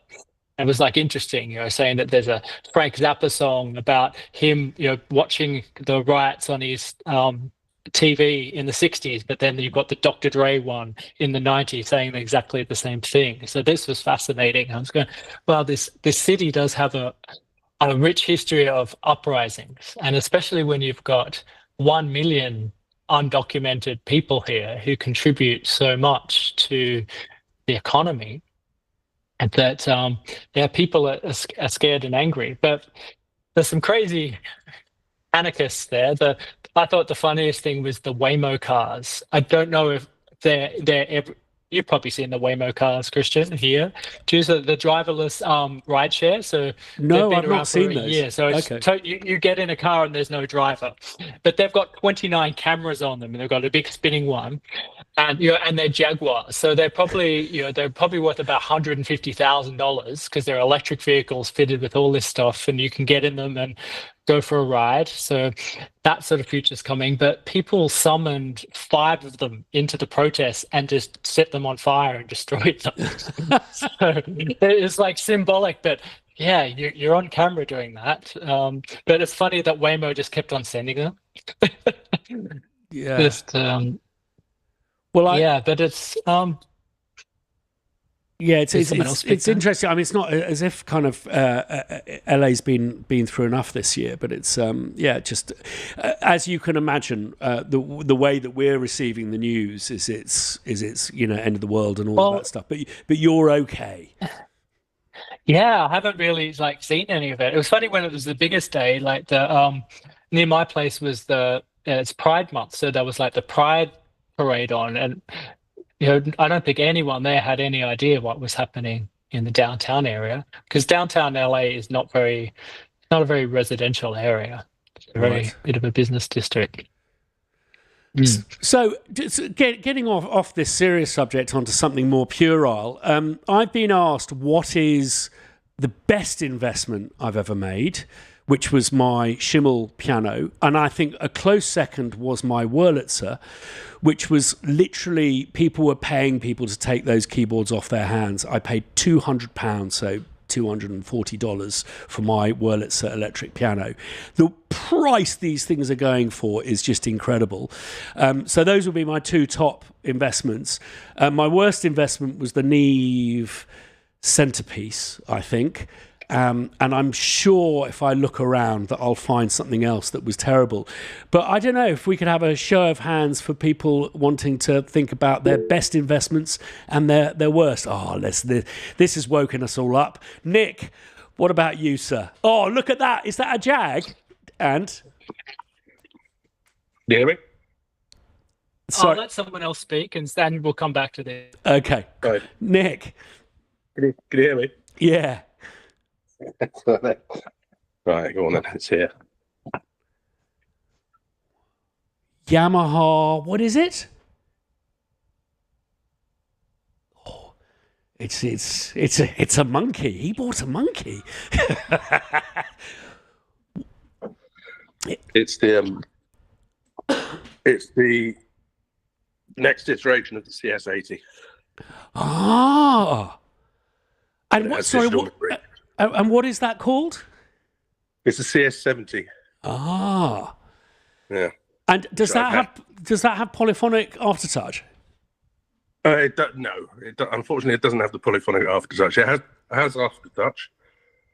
[SPEAKER 5] It was like interesting, you know, saying that there's a Frank Zappa song about him, you know, watching the riots on his TV in the 60s, but then you've got the Dr. Dre one in the 90s saying exactly the same thing. So this was fascinating. I was going, well, this city does have a rich history of uprisings, and especially when you've got 1 million undocumented people here who contribute so much to the economy, and that people are scared and angry. But there's some crazy anarchists there. I thought the funniest thing was the Waymo cars. I don't know if they're ever. You've probably seen the Waymo cars, Christian, here. Choose the driverless rideshare. So
[SPEAKER 2] no, I've not seen those.
[SPEAKER 5] Yeah, so it's you get in a car and there's no driver, but they've got 29 cameras on them, and they've got a big spinning one, and you know, and they're Jaguars, so they're probably worth about $150,000 because they're electric vehicles fitted with all this stuff, and you can get in them and go for a ride. So that sort of future's coming. But people summoned 5 of them into the protests and just set them on fire and destroyed them. So it's like symbolic, but yeah, you're on camera doing that. But it's funny that Waymo just kept on sending them.
[SPEAKER 2] Yeah.
[SPEAKER 5] Just, but it's
[SPEAKER 2] yeah, it's interesting. I mean, it's not as if kind of LA's been through enough this year, but it's just as you can imagine, the way that we're receiving the news is it's you know, end of the world and all of that stuff. But you're okay.
[SPEAKER 5] Yeah, I haven't really seen any of it. It was funny when it was the biggest day. Like the near my place was it's Pride Month, so there was like the Pride parade on, and you know, I don't think anyone there had any idea what was happening in the downtown area, because downtown LA is not a very residential area. It's a very bit of a business district.
[SPEAKER 2] So getting off this serious subject onto something more puerile, I've been asked what is the best investment I've ever made, which was my Schimmel piano. And I think a close second was my Wurlitzer, which was literally, people were paying people to take those keyboards off their hands. I paid £200, so $240 for my Wurlitzer electric piano. The price these things are going for is just incredible. So those would be my 2 top investments. My worst investment was the Neve centerpiece, I think. And I'm sure if I look around that I'll find something else that was terrible. But I don't know if we could have a show of hands for people wanting to think about their best investments and their worst. Oh, this has woken us all up. Nick, what about you, sir? Oh, look at that. Is that a Jag? And?
[SPEAKER 8] Do you hear me?
[SPEAKER 5] I'll let someone else speak and then we'll come back to this.
[SPEAKER 2] Okay.
[SPEAKER 8] Right.
[SPEAKER 2] Nick.
[SPEAKER 8] Can you hear me?
[SPEAKER 2] Yeah.
[SPEAKER 8] Right, go on then. It's here.
[SPEAKER 2] Yamaha, what is it? Oh, It's a monkey. He bought a monkey.
[SPEAKER 9] It's the next iteration of the CS80.
[SPEAKER 2] Ah. And
[SPEAKER 9] It
[SPEAKER 2] what?
[SPEAKER 9] has
[SPEAKER 2] Sorry.
[SPEAKER 9] digital
[SPEAKER 2] What?
[SPEAKER 9] memory.
[SPEAKER 2] And what is that called?
[SPEAKER 9] It's a CS70.
[SPEAKER 2] Ah.
[SPEAKER 9] Yeah.
[SPEAKER 2] And does
[SPEAKER 9] So
[SPEAKER 2] that have polyphonic aftertouch?
[SPEAKER 9] Unfortunately, it doesn't have the polyphonic aftertouch. It has aftertouch,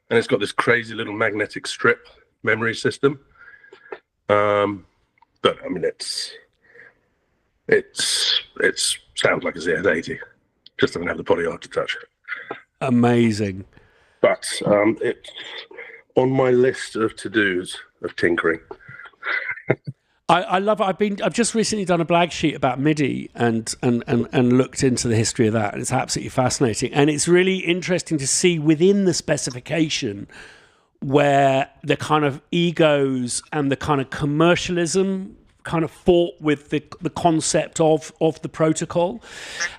[SPEAKER 9] and it's got this crazy little magnetic strip memory system. But I mean, it sounds like a CS80, just doesn't have the poly aftertouch.
[SPEAKER 2] Amazing.
[SPEAKER 9] But it's on my list of to-dos of tinkering.
[SPEAKER 2] I love it. I've just recently done a blag sheet about MIDI and looked into the history of that, and it's absolutely fascinating. And it's really interesting to see within the specification where the kind of egos and the kind of commercialism kind of fought with the concept of the protocol.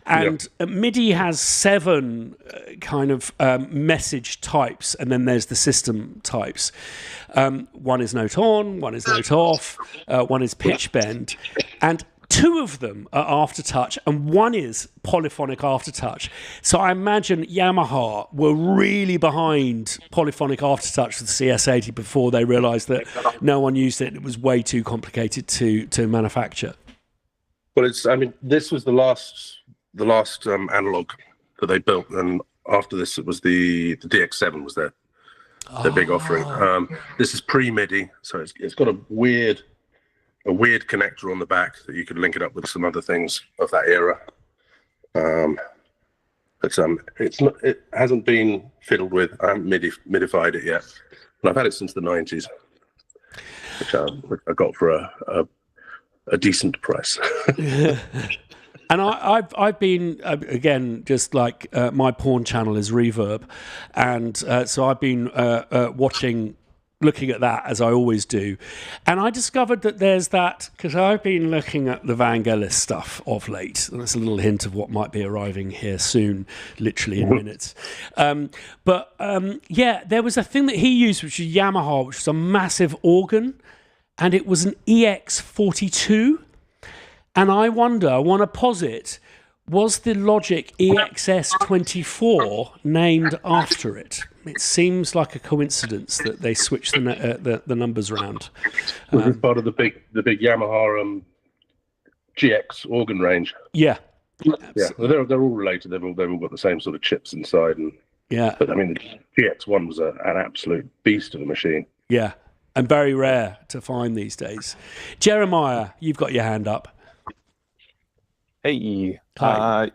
[SPEAKER 2] And MIDI has 7 kind of message types, and then there's the system types. One is note on, one is note off, one is pitch bend, and 2 of them are aftertouch, and one is polyphonic aftertouch. So I imagine Yamaha were really behind polyphonic aftertouch with the CS80 before they realised that no one used it. It was way too complicated to manufacture.
[SPEAKER 9] Well, this was the last analog that they built, and after this, it was the DX7 was their big offering. This is pre-MIDI, so it's got a weird connector on the back that you could link it up with some other things of that era. It hasn't been fiddled with. I haven't midified it yet, and I've had it since the 90s, which I got for a decent price.
[SPEAKER 2] And I've been again, just like my porn channel is Reverb, and so I've been looking at that as I always do, and I discovered that there's that, because I've been looking at the Vangelis stuff of late, and that's a little hint of what might be arriving here soon, literally in minutes. But there was a thing that he used, which is Yamaha, which was a massive organ, and it was an EX42. And I want to posit, was the Logic EXS24 named after it? It seems like a coincidence that they switched the numbers around.
[SPEAKER 9] This is part of the big Yamaha GX organ range.
[SPEAKER 2] Yeah.
[SPEAKER 9] Yeah, well, they're all related. They've all got the same sort of chips inside, and but I mean, the GX1 was an absolute beast of a machine.
[SPEAKER 2] Yeah, and very rare to find these days. Jeremiah, you've got your hand up.
[SPEAKER 10] Hey,
[SPEAKER 2] Hi.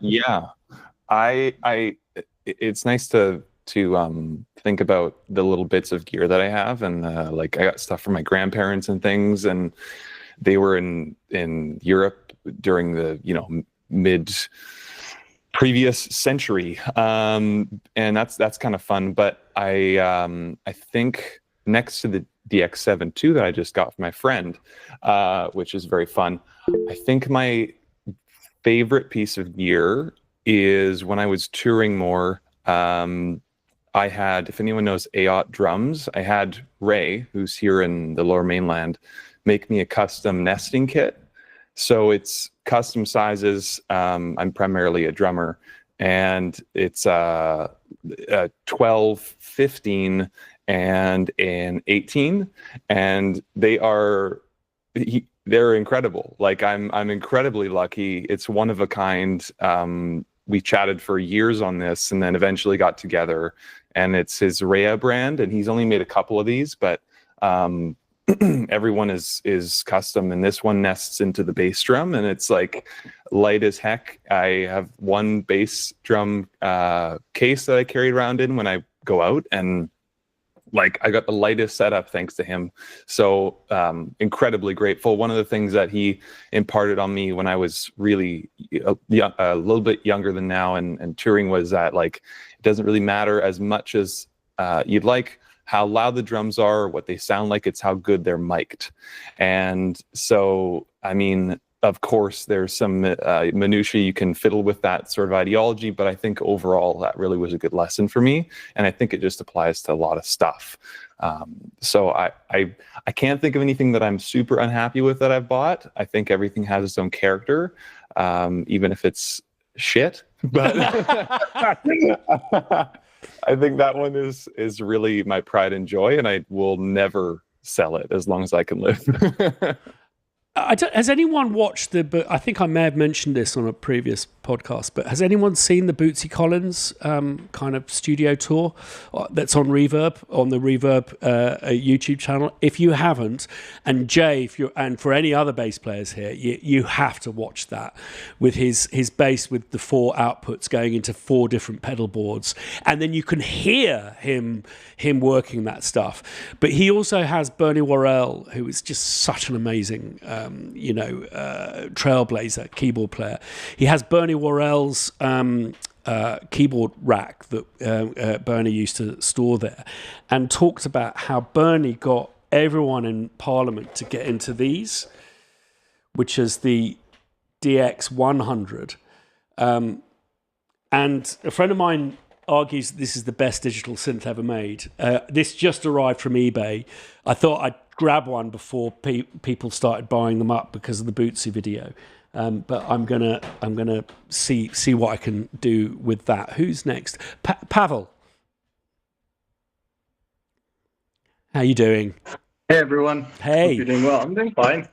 [SPEAKER 10] It's nice to think about the little bits of gear that I have, and like I got stuff from my grandparents and things, and they were in Europe during the mid previous century, and that's kind of fun. But I think next to the DX7 II that I just got from my friend, which is very fun, I think my favorite piece of gear is when I was touring more. I had, if anyone knows AOT drums, I had Ray, who's here in the Lower Mainland, make me a custom nesting kit. So it's custom sizes. I'm primarily a drummer, and it's a 12, 15, and an 18, and they're incredible. Like I'm incredibly lucky. It's one of a kind. We chatted for years on this, and then eventually got together. And it's his Rhea brand, and he's only made a couple of these, but everyone is custom. And this one nests into the bass drum, and it's like light as heck. I have one bass drum case that I carry around in when I go out, and like I got the lightest setup thanks to him. So incredibly grateful. One of the things that he imparted on me when I was really a little bit younger than now and touring was that like it doesn't really matter as much as you'd like how loud the drums are, what they sound like, it's how good they're mic'd. And so, I mean, of course, there's some minutiae you can fiddle with that sort of ideology, but I think overall that really was a good lesson for me, and I think it just applies to a lot of stuff. So I can't think of anything that I'm super unhappy with that I've bought. I think everything has its own character, even if it's shit. But I think that one is really my pride and joy, and I will never sell it as long as I can live.
[SPEAKER 2] Has anyone watched I think I may have mentioned this on a previous podcast, but has anyone seen the Bootsy Collins kind of studio tour that's on Reverb, on the Reverb YouTube channel? If you haven't, and Jay, and for any other bass players here, you have to watch that with his bass with the 4 outputs going into 4 different pedal boards, and then you can hear him working that stuff. But he also has Bernie Worrell, who is just such an amazing trailblazer keyboard player. He has Bernie Worrell's keyboard rack that Bernie used to store there, and talked about how Bernie got everyone in Parliament to get into these, which is the DX100. And a friend of mine argues this is the best digital synth ever made. This just arrived from eBay. I thought I'd grab one before people started buying them up because of the Bootsy video. But I'm gonna see what I can do with that. Who's next? Pavel. How you doing?
[SPEAKER 11] Hey everyone.
[SPEAKER 2] Hey.
[SPEAKER 11] Hope you're doing well. I'm doing fine.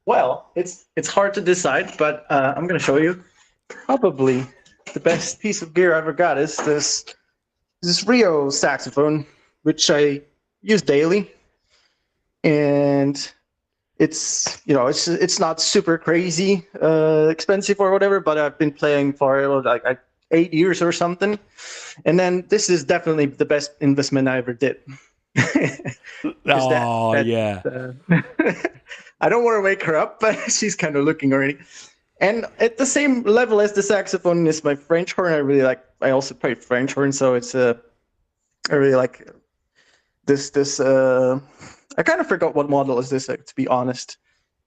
[SPEAKER 11] Well, it's hard to decide, but I'm gonna show you. Probably the best piece of gear I ever got is this Rio saxophone, which I use daily, and it's not super crazy expensive or whatever, but I've been playing for like 8 years or something, and then this is definitely the best investment I ever did.
[SPEAKER 2] Yeah.
[SPEAKER 11] I don't want to wake her up, but she's kind of looking already. And at the same level as the saxophone is my French horn. I also play French horn, so it's I really like this. I kind of forgot what model is this, to be honest.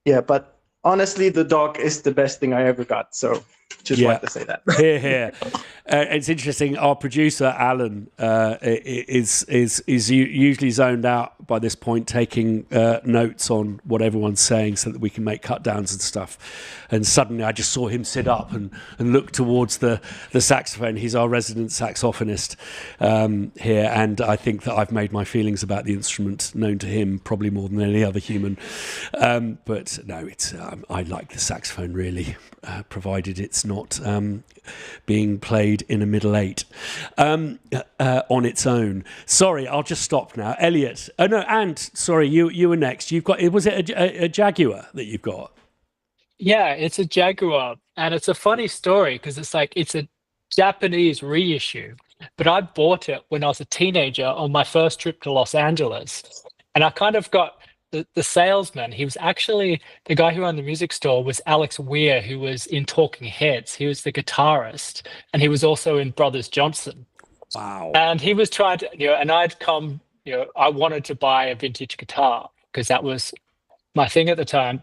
[SPEAKER 11] Yeah, but honestly, the dog is the best thing I ever got. So just wanted to say that.
[SPEAKER 2] Here. It's interesting. Our producer Alan is usually zoned out by this point, taking notes on what everyone's saying so that we can make cut downs and stuff. And suddenly, I just saw him sit up and look towards the saxophone. He's our resident saxophonist here, and I think that I've made my feelings about the instrument known to him probably more than any other human. But no, it's I like the saxophone really, provided it's not being played in a middle 8 on its own. Sorry, I'll just stop now. Elliot. Oh no, and sorry, you were next. You've got, was it a Jaguar that you've got?
[SPEAKER 5] Yeah, it's a Jaguar, and it's a funny story because it's a Japanese reissue, but I bought it when I was a teenager on my first trip to Los Angeles, and I kind of got the salesman. He was actually the guy who owned the music store was Alex Weir, who was in Talking Heads. He was the guitarist, and he was also in Brothers Johnson.
[SPEAKER 2] Wow!
[SPEAKER 5] And he was trying to, and I'd come, I wanted to buy a vintage guitar because that was my thing at the time.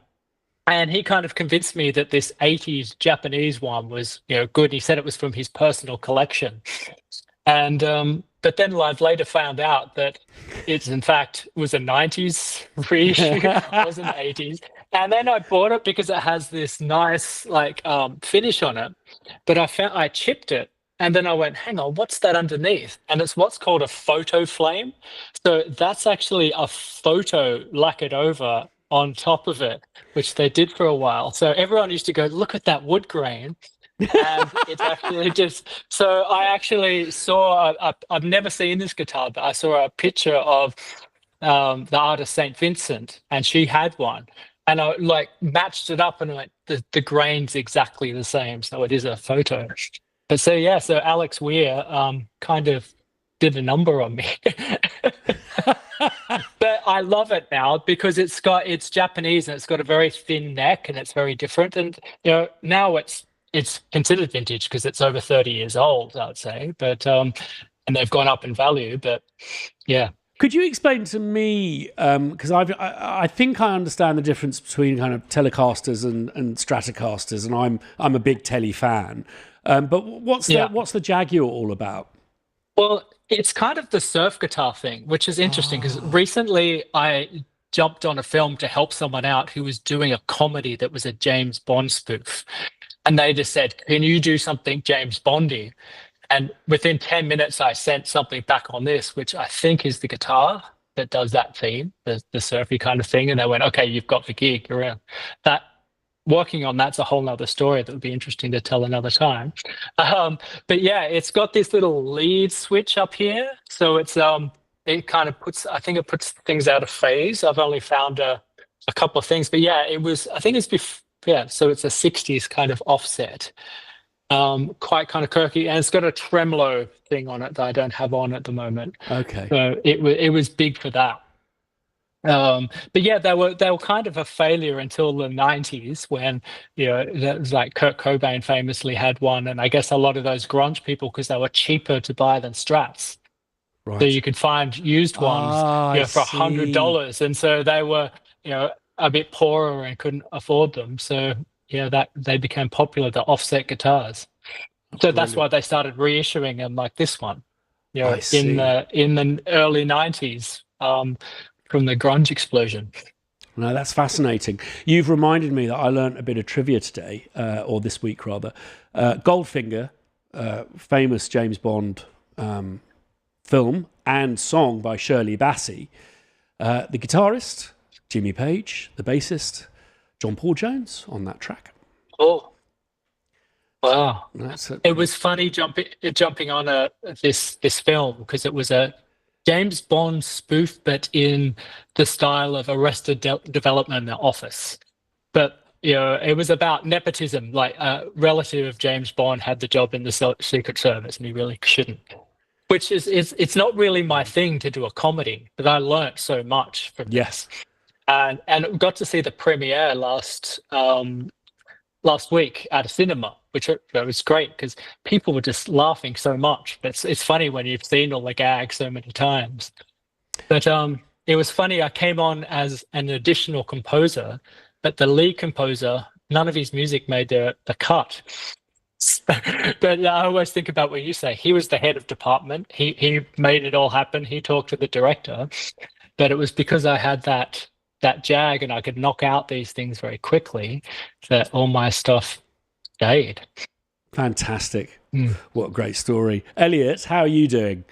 [SPEAKER 5] And he kind of convinced me that this 80s Japanese one was, good. He said it was from his personal collection. And but then I've later found out that it in fact was a 90s reissue, it wasn't 80s. And then I bought it because it has this nice finish on it. But I chipped it. And then I went, hang on, what's that underneath? And it's what's called a photo flame. So that's actually a photo lacquered over on top of it, which they did for a while. So everyone used to go, look at that wood grain. And it's actually just, so I actually saw, I've never seen this guitar, but I saw a picture of the artist St. Vincent, and she had one. And I matched it up and the grain's exactly the same. So it is a photo. But so Alex Weir kind of did a number on me. But I love it now because it's Japanese and it's got a very thin neck and it's very different. And now it's considered vintage because it's over 30 years old, I would say. But and they've gone up in value. But yeah.
[SPEAKER 2] Could you explain to me, because I think I understand the difference between kind of Telecasters and Stratocasters, and I'm a big Tele fan. But what's the Jaguar all about?
[SPEAKER 5] Well, it's kind of the surf guitar thing, which is interesting because recently I jumped on a film to help someone out who was doing a comedy that was a James Bond spoof. And they just said, can you do something James Bondy? And within 10 minutes, I sent something back on this, which I think is the guitar that does that theme, the surfy kind of thing. And they went, okay, you've got the gig. You're in. That working on that's a whole nother story that would be interesting to tell another time. But yeah, it's got this little lead switch up here. So it's it kind of puts things out of phase. I've only found a couple of things, but yeah, I think it's so it's a 60s kind of offset. Quite kind of quirky, and it's got a tremolo thing on it that I don't have on at the moment.
[SPEAKER 2] Okay.
[SPEAKER 5] So it was big for that. But yeah, they were kind of a failure until the 90s when, that was like Kurt Cobain famously had one, and I guess a lot of those grunge people, because they were cheaper to buy than Strats. Right. So you could find used ones for $100, and so they were a bit poorer and couldn't afford them. So that they became popular, the offset guitars. So that's why they started reissuing them like this one, in the early 90s, from the grunge explosion.
[SPEAKER 2] No, that's fascinating. You've reminded me that I learned a bit of trivia today, or this week rather. Goldfinger, famous James Bond film and song by Shirley Bassey. The guitarist, Jimmy Page, the bassist, John Paul Jones on that track.
[SPEAKER 5] Oh, wow! It was funny jumping on this film because it was a James Bond spoof, but in the style of Arrested Development, The Office. But it was about nepotism. Like a relative of James Bond had the job in the Secret Service, and he really shouldn't. Which is it's not really my thing to do a comedy, but I learnt so much from this. And got to see the premiere last week at a cinema, which was great because people were just laughing so much. But it's funny when you've seen all the gags so many times. But it was funny. I came on as an additional composer, but the lead composer, none of his music made the cut. But I always think about what you say. He was the head of department. He made it all happen. He talked to the director. But it was because I had that jag and I could knock out these things very quickly that all my stuff stayed.
[SPEAKER 2] Fantastic. What a great story. Elliot, how are you doing?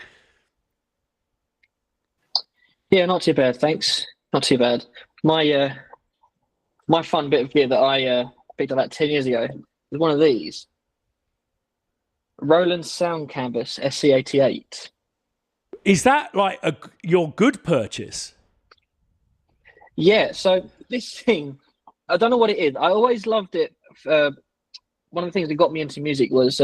[SPEAKER 12] Yeah, not too bad, thanks. Not too bad. My fun bit of gear that I picked up about 10 years ago was one of these. Roland Sound Canvas SC88.
[SPEAKER 2] Is that like your good purchase?
[SPEAKER 12] Yeah, so this thing, I don't know what it is. I always loved it. One of the things that got me into music was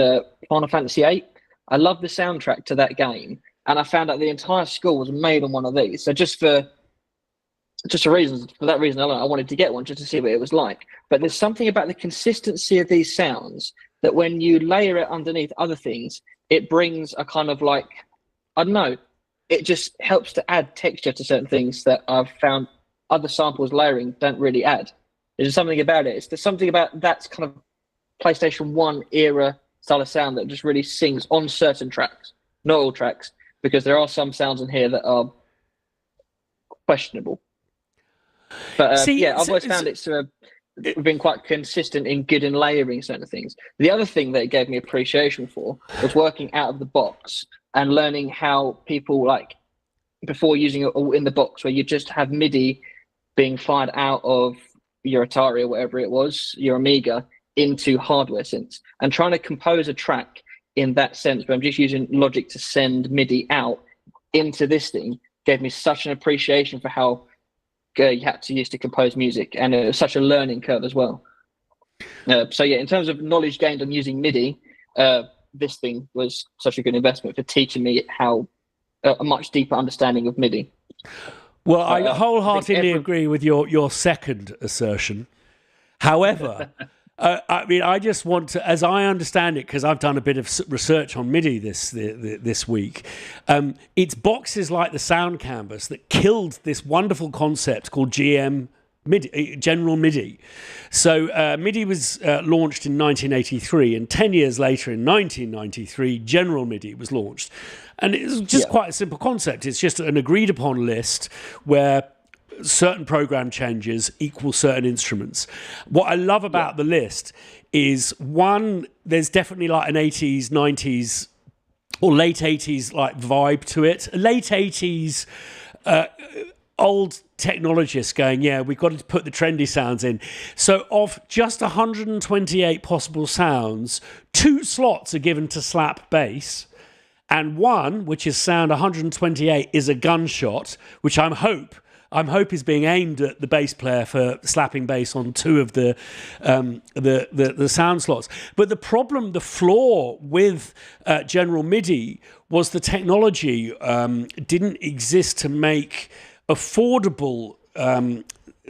[SPEAKER 12] Final Fantasy VIII. I loved the soundtrack to that game, and I found out the entire score was made on one of these. So for that reason alone, I wanted to get one just to see what it was like. But there's something about the consistency of these sounds that when you layer it underneath other things, it brings a kind of like, I don't know, it just helps to add texture to certain things that I've found other samples layering don't really add. There's something about it. There's something about that kind of PlayStation 1 era style of sound that just really sings on certain tracks, not all tracks, because there are some sounds in here that are questionable. But I've always found it to have been quite consistent in good and layering certain things. The other thing that it gave me appreciation for was working out of the box and learning how people, like, before using it all in the box, where you just have MIDI being fired out of your Atari or whatever it was, your Amiga, into hardware synths, and trying to compose a track in that sense, where I'm just using Logic to send MIDI out into this thing, gave me such an appreciation for how you had to use to compose music, and it was such a learning curve as well. In terms of knowledge gained on using MIDI, this thing was such a good investment for teaching me how a much deeper understanding of MIDI.
[SPEAKER 2] Well, I wholeheartedly agree with your second assertion. However, I mean, I just want to, as I understand it, because I've done a bit of research on MIDI this week, it's boxes like the Sound Canvas that killed this wonderful concept called GM MIDI, General MIDI. So MIDI was launched in 1983, and 10 years later, in 1993, General MIDI was launched. And it's just quite a simple concept. It's just an agreed upon list where certain program changes equal certain instruments. What I love about the list is, one, there's definitely like an 80s, 90s, or late 80s like vibe to it. Late 80s old technologists going, yeah, we've got to put the trendy sounds in. So of just 128 possible sounds, 2 slots are given to slap bass, and one, which is sound 128, is a gunshot, which I'm hope is being aimed at the bass player for slapping bass on 2 of the sound slots. But the flaw with General MIDI was the technology didn't exist to make affordable,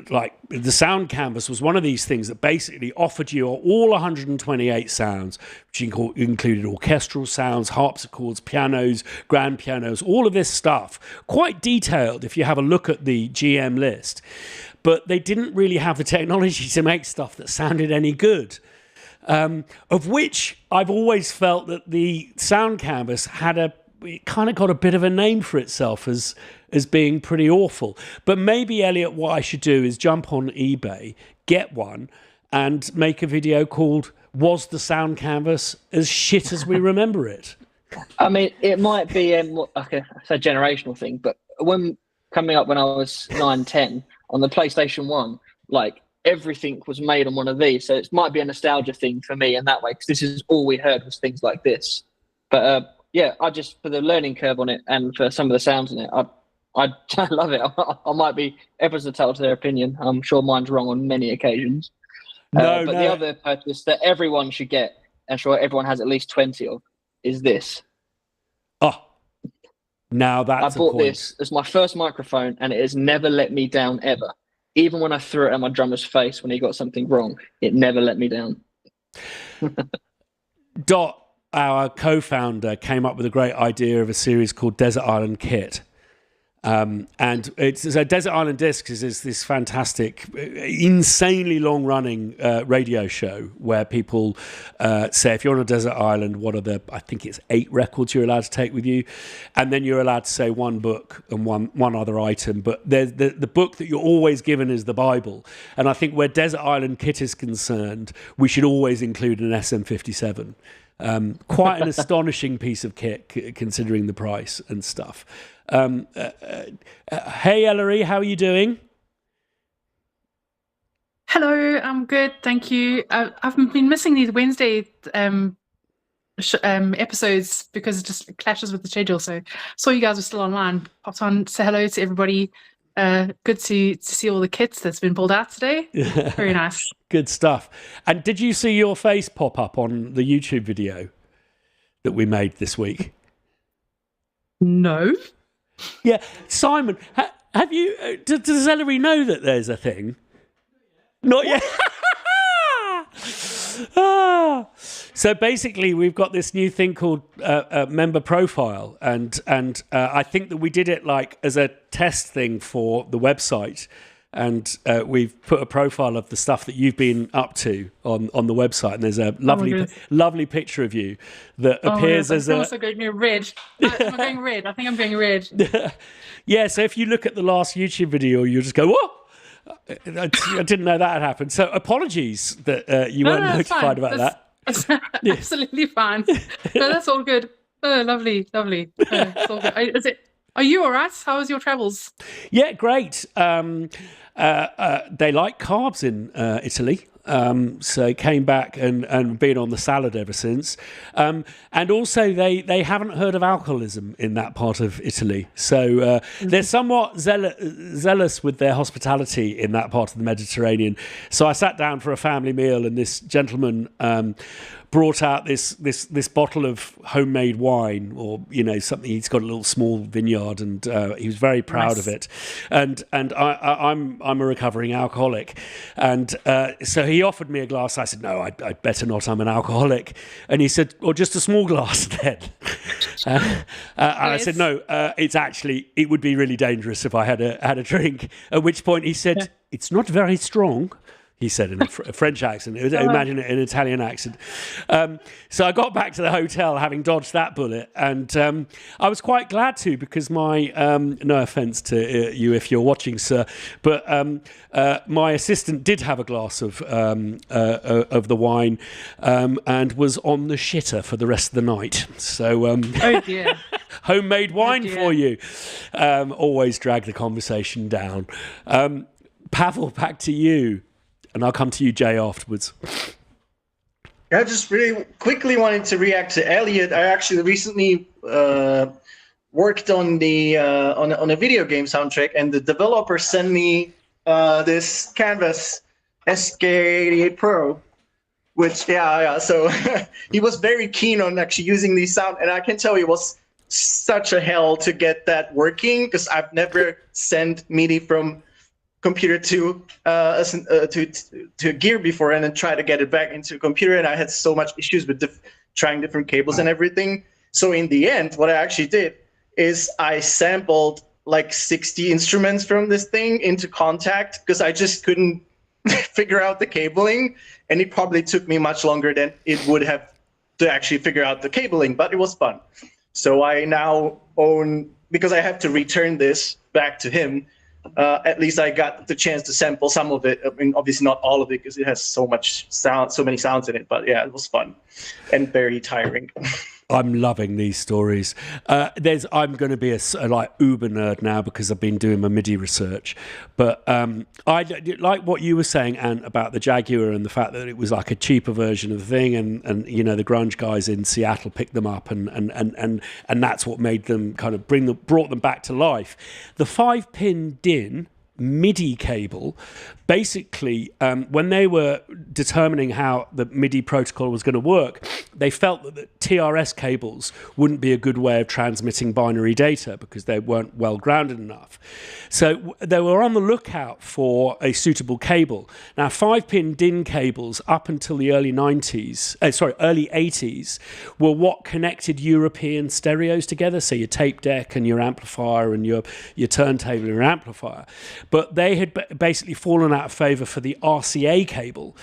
[SPEAKER 2] like the Sound Canvas was one of these things that basically offered you all 128 sounds, which included orchestral sounds, harpsichords, pianos, grand pianos, all of this stuff, quite detailed if you have a look at the GM list. But they didn't really have the technology to make stuff that sounded any good. Of which I've always felt that the Sound Canvas it kind of got a bit of a name for itself as being pretty awful. But maybe, Elliot, what I should do is jump on eBay, get one, and make a video called "Was the Sound Canvas as shit as we remember it?"
[SPEAKER 12] I mean, it might be like a generational thing, but when coming up when I was 9, 10 on the PlayStation 1, like everything was made on one of these. So it might be a nostalgia thing for me in that way, because this is all we heard was things like this. But I just, for the learning curve on it and for some of the sounds in it, I love it. I might be everyone's entitled to their opinion. I'm sure mine's wrong on many occasions. But the other purchase that everyone should get, and sure everyone has at least 20 of, is this.
[SPEAKER 2] Oh, now that's
[SPEAKER 12] I bought this as my first microphone, and it has never let me down ever. Even when I threw it at my drummer's face when he got something wrong, it never let me down.
[SPEAKER 2] Dot, our co-founder, came up with a great idea of a series called Desert Island Kit. And so Desert Island Discs is this fantastic, insanely long-running radio show where people say, if you're on a desert island, what are I think it's 8 records you're allowed to take with you, and then you're allowed to say one book and one other item. But the book that you're always given is the Bible. And I think where Desert Island Kit is concerned, we should always include an SM57. Quite an astonishing piece of kit considering the price and stuff. Hey Ellery, how are you doing?
[SPEAKER 13] Hello, I'm good, thank you. I've been missing these Wednesday episodes because it just clashes with the schedule. So saw you guys were still online. Popped on, say hello to everybody. Good to see all the kits that's been pulled out today. Very nice.
[SPEAKER 2] Good stuff. And did you see your face pop up on the YouTube video that we made this week?
[SPEAKER 13] No.
[SPEAKER 2] Yeah, Simon, have you? Does Ellery know that there's a thing? Not yet. So basically, we've got this new thing called member profile, and I think that we did it like as a test thing for the website, and we've put a profile of the stuff that you've been up to on the website, and there's a lovely picture of you that appears as a.
[SPEAKER 13] Also going red. I'm going red. I think I'm going red.
[SPEAKER 2] Yeah. So if you look at the last YouTube video, you'll just go, "What? I didn't know that had happened." So apologies that you weren't notified about that.
[SPEAKER 13] That's absolutely fine. No, that's all good. Oh, lovely. It's all good. Are you all right? How was your travels?
[SPEAKER 2] Yeah, great. They like carbs in Italy. So came back and been on the salad ever since. And also they haven't heard of alcoholism in that part of Italy. So they're somewhat zealous with their hospitality in that part of the Mediterranean. So I sat down for a family meal, and this gentleman brought out this bottle of homemade wine, or something. He's got a little small vineyard, and he was very proud of it. And I'm a recovering alcoholic, And so he offered me a glass. I said, no, I'd better not. I'm an alcoholic. And he said, well, just a small glass then. And I said, no, it would be really dangerous if I had a drink. At which point he said, it's not very strong. He said in a French accent. Imagine it in an Italian accent. So I got back to the hotel having dodged that bullet. And I was quite glad to, because my, no offence to you if you're watching, sir, but my assistant did have a glass of the wine and was on the shitter for the rest of the night. So
[SPEAKER 13] oh dear.
[SPEAKER 2] Homemade wine for you. Always drag the conversation down. Pavel, back to you. And I'll come to you, Jay, afterwards.
[SPEAKER 11] I just really quickly wanted to react to Elliot. I actually recently worked on the on a video game soundtrack, and the developer sent me this Canvas SK88 Pro, which so he was very keen on actually using these sound, and I can tell you it was such a hell to get that working, because I've never sent MIDI from computer to gear before, and then try to get it back into a computer, and I had so much issues with trying different cables and everything. So in the end, what I actually did is I sampled like 60 instruments from this thing into Contact, because I just couldn't figure out the cabling, and it probably took me much longer than it would have to actually figure out the cabling, but it was fun. So I now own, because I have to return this back to him, at least I got the chance to sample some of it. I mean, obviously not all of it, because it has so much sound, so many sounds in it. But yeah, it was fun and very tiring.
[SPEAKER 2] I'm loving these stories. I'm going to be a like uber nerd now, because I've been doing my MIDI research. But I like what you were saying, Ant, about the Jaguar and the fact that it was like a cheaper version of the thing, and you know, the grunge guys in Seattle picked them up, and that's what made them kind of brought them back to life. The 5-pin DIN MIDI cable, basically, when they were determining how the MIDI protocol was going to work, they felt that the TRS cables wouldn't be a good way of transmitting binary data, because they weren't well grounded enough. So they were on the lookout for a suitable cable. Now, 5-pin DIN cables up until the early 80s were what connected European stereos together. So your tape deck and your amplifier and your turntable and your amplifier. But they had basically fallen out of favor for the RCA cable.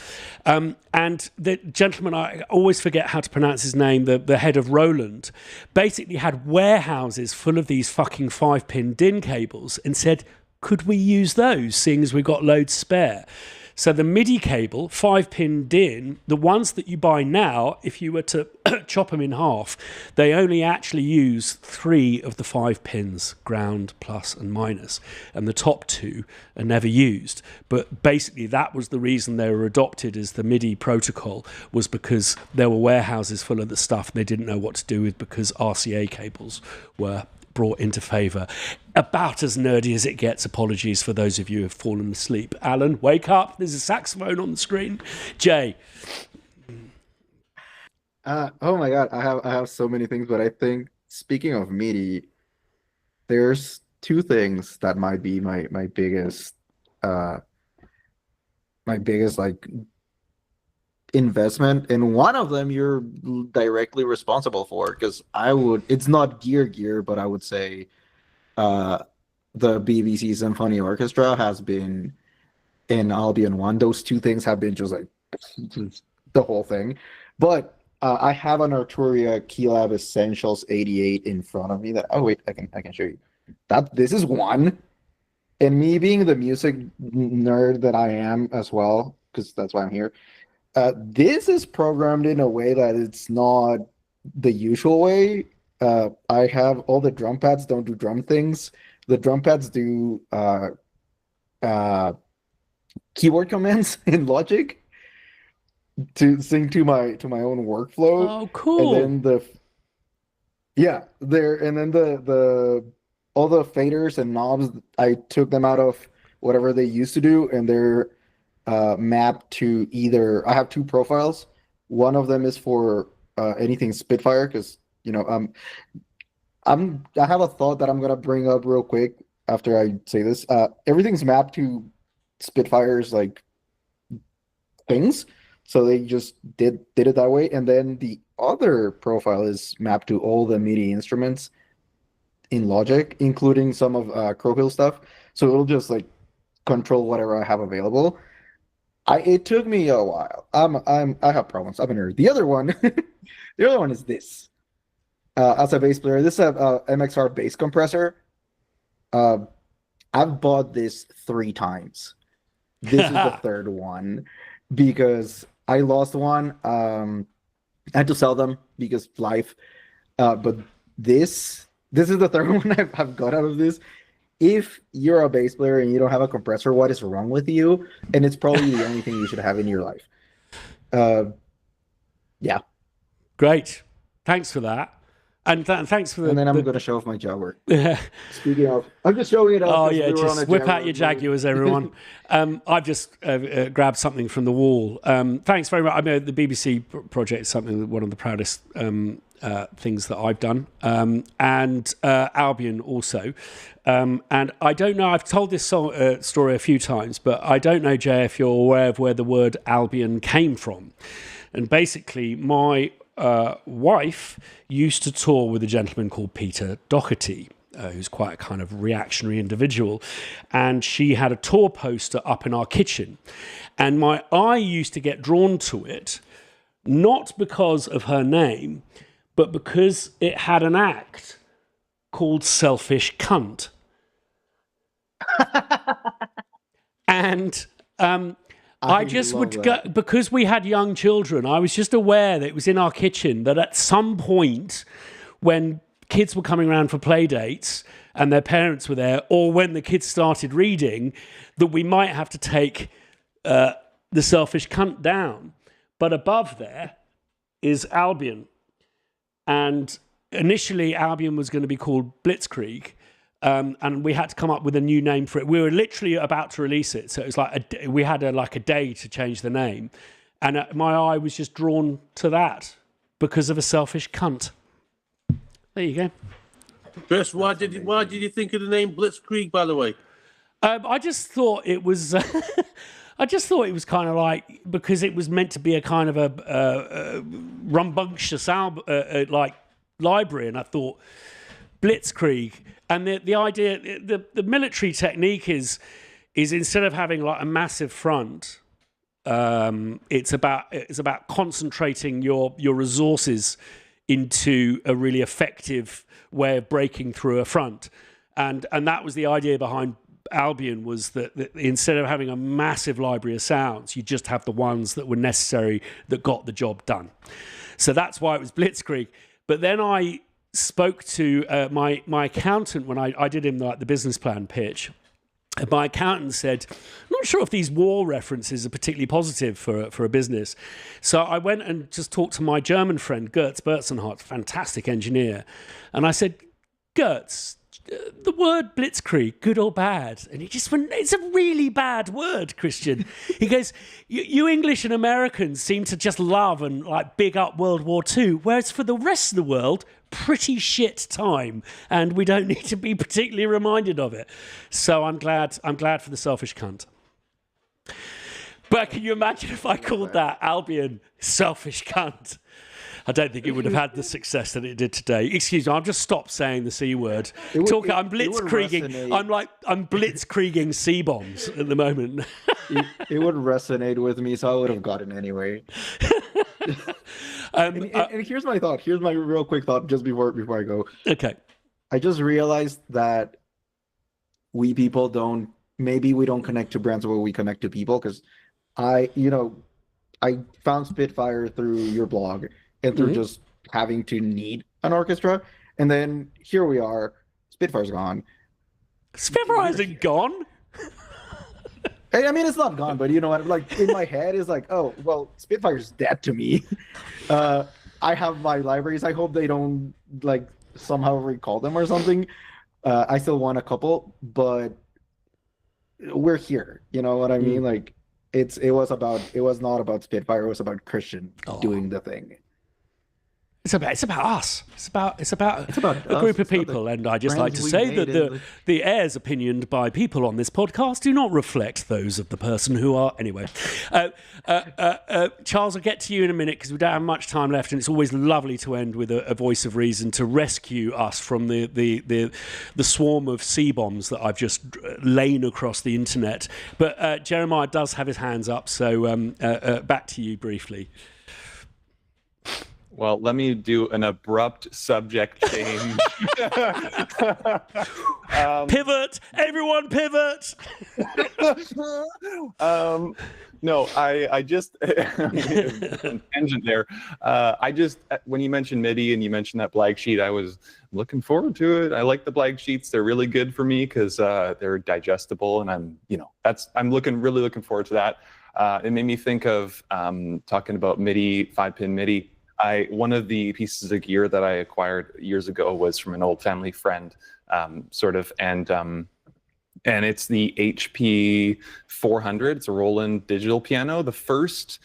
[SPEAKER 2] And the gentleman, I always forget how to pronounce his name, the head of Roland, basically had warehouses full of these fucking 5-pin DIN cables and said, could we use those, seeing as we've got loads spare? So the MIDI cable, 5-pin DIN, the ones that you buy now, if you were to chop them in half, they only actually use 3 of the 5 pins, ground, plus and minus, and the top 2 are never used. But basically that was the reason they were adopted as the MIDI protocol, was because there were warehouses full of the stuff they didn't know what to do with, because RCA cables were brought into favour. About as nerdy as it gets. Apologies for those of you who have fallen asleep. Alan, wake up. There's a saxophone on the screen. Jay.
[SPEAKER 4] Oh my god, I have so many things, but I think, speaking of MIDI, there's 2 things that might be my biggest like investment, and one of them you're directly responsible for, because it's not gear, but I would say the BBC Symphony Orchestra has been in Albion 1. Those 2 things have been just like the whole thing. But I have an Arturia Keylab Essentials 88 in front of me that, oh wait, I can show you. This is one. And me being the music nerd that I am as well, because that's why I'm here, this is programmed in a way that it's not the usual way. I have all the drum pads don't do drum things. The drum pads do keyboard commands in Logic to sync to my own workflow.
[SPEAKER 2] Oh, cool.
[SPEAKER 4] And then the all the faders and knobs, I took them out of whatever they used to do, and they're mapped to either, I have 2 profiles. One of them is for anything Spitfire, because I have a thought that I'm gonna bring up real quick after I say this. Everything's mapped to Spitfire's like things. So they just did it that way. And then the other profile is mapped to all the MIDI instruments in Logic, including some of Crowhill stuff. So it'll just like control whatever I have available. It took me a while. I have problems. I'm a nerd. The other one, the other one is this. As a bass player, this is a MXR bass compressor. I've bought this 3 times. This is the third one because I lost one. I had to sell them because life. But this is the third one I've got out of this. If you're a bass player and you don't have a compressor, what is wrong with you? And it's probably the only thing you should have in your life. Yeah.
[SPEAKER 2] Great. Thanks for that. And thanks for the...
[SPEAKER 4] And then I'm going to show off my Jaguar. Speaking of... I'm just showing it off.
[SPEAKER 2] Oh, yeah, just whip out your Jaguars, everyone. I've just grabbed something from the wall. Thanks very much. I mean, the BBC project is something, one of the proudest things that I've done. And Albion also. And I don't know, I've told this story a few times, but I don't know, Jay, if you're aware of where the word Albion came from. And basically, my wife used to tour with a gentleman called Peter Doherty, who's quite a kind of reactionary individual. And she had a tour poster up in our kitchen. And my eye used to get drawn to it, not because of her name, but because it had an act called Selfish Cunt. And I just would go, because we had young children, I was just aware that it was in our kitchen, that at some point when kids were coming around for play dates and their parents were there, or when the kids started reading, that we might have to take the Selfish Cunt down. But above there is Albion. And initially Albion was going to be called Blitzkrieg. And we had to come up with a new name for it. We were literally about to release it, so it was like we had a day to change the name, and my eye was just drawn to that because of a selfish cunt. There you go.
[SPEAKER 8] Chris, why did you think of the name Blitzkrieg? By the way,
[SPEAKER 2] I just thought it was. I just thought it was kind of like, because it was meant to be a kind of a rambunctious like library, and I thought Blitzkrieg. And the idea, the military technique is instead of having like a massive front, it's about concentrating your resources into a really effective way of breaking through a front, and that was the idea behind Albion, was that instead of having a massive library of sounds, you just have the ones that were necessary that got the job done. So that's why it was Blitzkrieg. But then I spoke to my accountant when I did him like the business plan pitch. And my accountant said, I'm not sure if these war references are particularly positive for a business. So I went and just talked to my German friend, Gertz Bertzenhardt, fantastic engineer. And I said, Gertz, the word Blitzkrieg, good or bad? And he just went, it's a really bad word, Christian. He goes, you English and Americans seem to just love and like big up World War II, whereas for the rest of the world, pretty shit time, and we don't need to be particularly reminded of it. So I'm glad for the selfish cunt. But can you imagine if I called that Albion selfish cunt? I don't think it would have had the success that it did today. Excuse me, I've just stopped saying the C word. I'm blitzkrieging. I'm blitzkrieging C-bombs at the moment.
[SPEAKER 4] It would resonate with me, so I would have gotten anyway. And here's my thought. Here's my real quick thought just before I go.
[SPEAKER 2] Okay.
[SPEAKER 4] I just realized that we don't connect to brands where we connect to people, because I found Spitfire through your blog and through just having to need an orchestra. And then here we are, Spitfire's gone.
[SPEAKER 2] Spitfire isn't gone.
[SPEAKER 4] I mean, it's not gone, but you know what? Like in my head is like, oh, well, Spitfire's dead to me. I have my libraries. I hope they don't like somehow recall them or something. I still want a couple, but we're here. You know what I mean? Like it was not about Spitfire. It was about Christian doing the thing.
[SPEAKER 2] It's about us. It's about a group of people, and I just like to say that the airs opinioned by people on this podcast do not reflect those of the person who are. Anyway, Charles, I'll get to you in a minute because we don't have much time left, and it's always lovely to end with a voice of reason to rescue us from the swarm of C-bombs that I've just lain across the internet. But Jeremiah does have his hands up, so back to you briefly.
[SPEAKER 10] Well, let me do an abrupt subject change.
[SPEAKER 2] Pivot! Everyone pivot!
[SPEAKER 10] No, I just tangent there. When you mentioned MIDI and you mentioned that blag sheet, I was looking forward to it. I like the blag sheets. They're really good for me because they're digestible, and I'm really looking forward to that. It made me think of talking about MIDI, 5-pin MIDI. One of the pieces of gear that I acquired years ago was from an old family friend, and it's the HP 400. It's a Roland digital piano, the first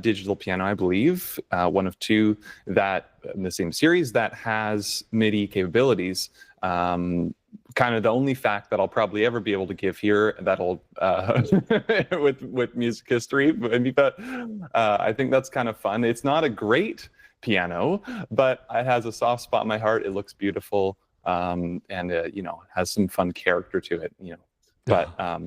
[SPEAKER 10] digital piano, I believe, one of two that in the same series that has MIDI capabilities. Kind of the only fact that I'll probably ever be able to give here that'll with music history, but I think that's kind of fun. It's not a great piano, but it has a soft spot in my heart. It looks beautiful, and has some fun character to it. But I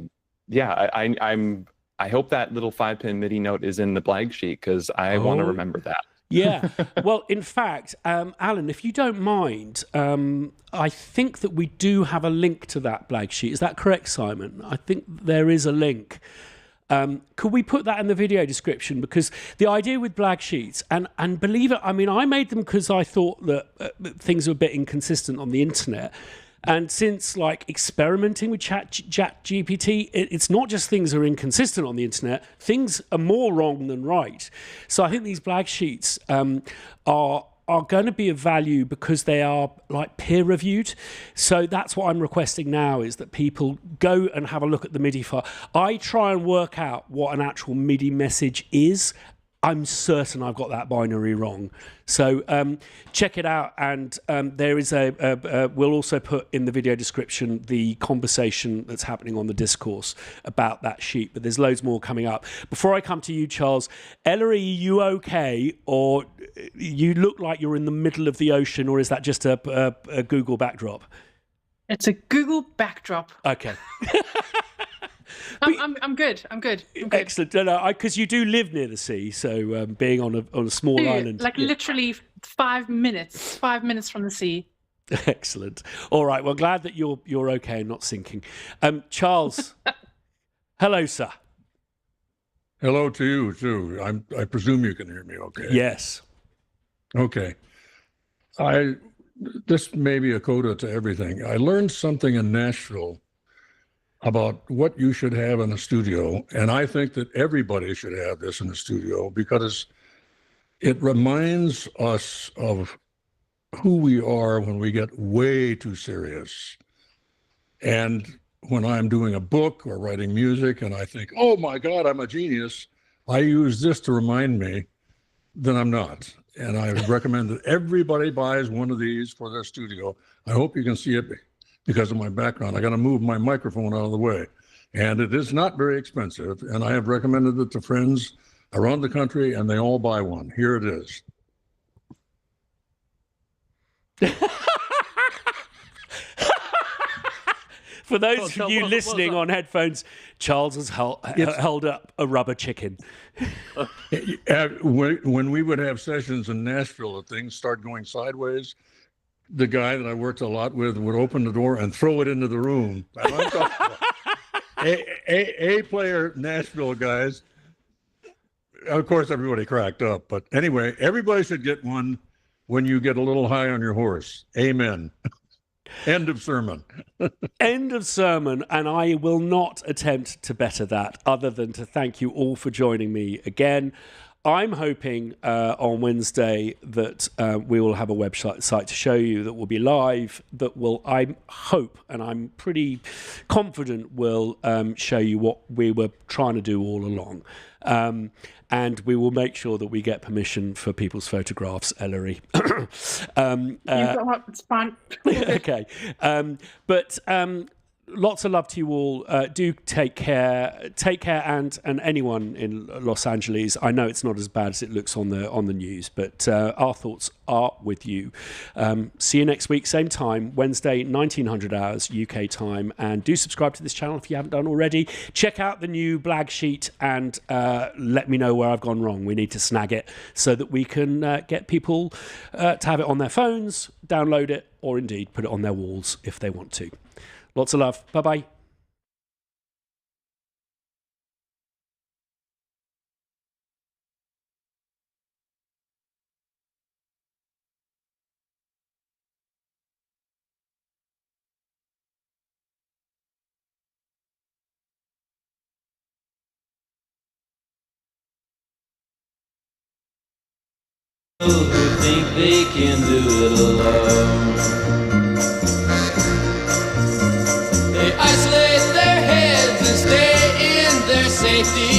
[SPEAKER 10] hope that little 5-pin MIDI note is in the blag sheet because I want to remember that.
[SPEAKER 2] Yeah. Well, in fact, Alan, if you don't mind, I think that we do have a link to that blag sheet. Is that correct, Simon? I think there is a link. Could we put that in the video description? Because the idea with blag sheets, and believe it, I mean, I made them because I thought that things were a bit inconsistent on the internet. And since experimenting with ChatGPT, it's not just things are inconsistent on the internet, things are more wrong than right. So I think these blag sheets are going to be of value because they are peer reviewed. So that's what I'm requesting now, is that people go and have a look at the MIDI file. I try and work out what an actual MIDI message is. I'm certain I've got that binary wrong. So check it out. And there is we'll also put in the video description the conversation that's happening on the discourse about that sheet. But there's loads more coming up. Before I come to you, Charles, Ellery, are you okay? Or you look like you're in the middle of the ocean, or is that just a Google backdrop?
[SPEAKER 13] It's a Google backdrop.
[SPEAKER 2] Okay.
[SPEAKER 13] I'm good. I'm good.
[SPEAKER 2] Excellent. Because you do live near the sea, so being on a small island,
[SPEAKER 13] literally 5 minutes from the sea.
[SPEAKER 2] Excellent. All right. Well, glad that you're okay and not sinking. Charles, hello, sir.
[SPEAKER 14] Hello to you too. I presume you can hear me okay.
[SPEAKER 2] Yes.
[SPEAKER 14] Okay. This may be a coda to everything. I learned something in Nashville about what you should have in a studio, and I think that everybody should have this in a studio because it reminds us of who we are when we get way too serious. And when I'm doing a book or writing music and I think, oh my God, I'm a genius, I use this to remind me that I'm not. And I recommend that everybody buys one of these for their studio. I hope you can see it because of my background. I got to move my microphone out of the way. And it is not very expensive. And I have recommended it to friends around the country, and they all buy one. Here it is.
[SPEAKER 2] For those of you listening on headphones, Charles has held up a rubber chicken.
[SPEAKER 14] When we would have sessions in Nashville, if things start going sideways, the guy that I worked a lot with would open the door and throw it into the room. And I'm talking about A player Nashville guys. Of course, everybody cracked up. But anyway, everybody should get one when you get a little high on your horse. Amen. End of sermon.
[SPEAKER 2] End of sermon. And I will not attempt to better that other than to thank you all for joining me again. I'm hoping on Wednesday that we will have a website to show you that will be live, that will, I hope, and I'm pretty confident will show you what we were trying to do all along. And we will make sure that we get permission for people's photographs, Ellery.
[SPEAKER 13] You've got it's fine.
[SPEAKER 2] Okay. But lots of love to you all. Do take care. Take care, and anyone in Los Angeles. I know it's not as bad as it looks on the news, but our thoughts are with you. See you next week, same time, Wednesday, 1900 hours UK time. And do subscribe to this channel if you haven't done already. Check out the new blag sheet and let me know where I've gone wrong. We need to snag it so that we can get people to have it on their phones, download it, or indeed put it on their walls if they want to. Lots of love. Bye-bye.
[SPEAKER 15] Who think they can do it alone. They isolate their heads and stay in their safety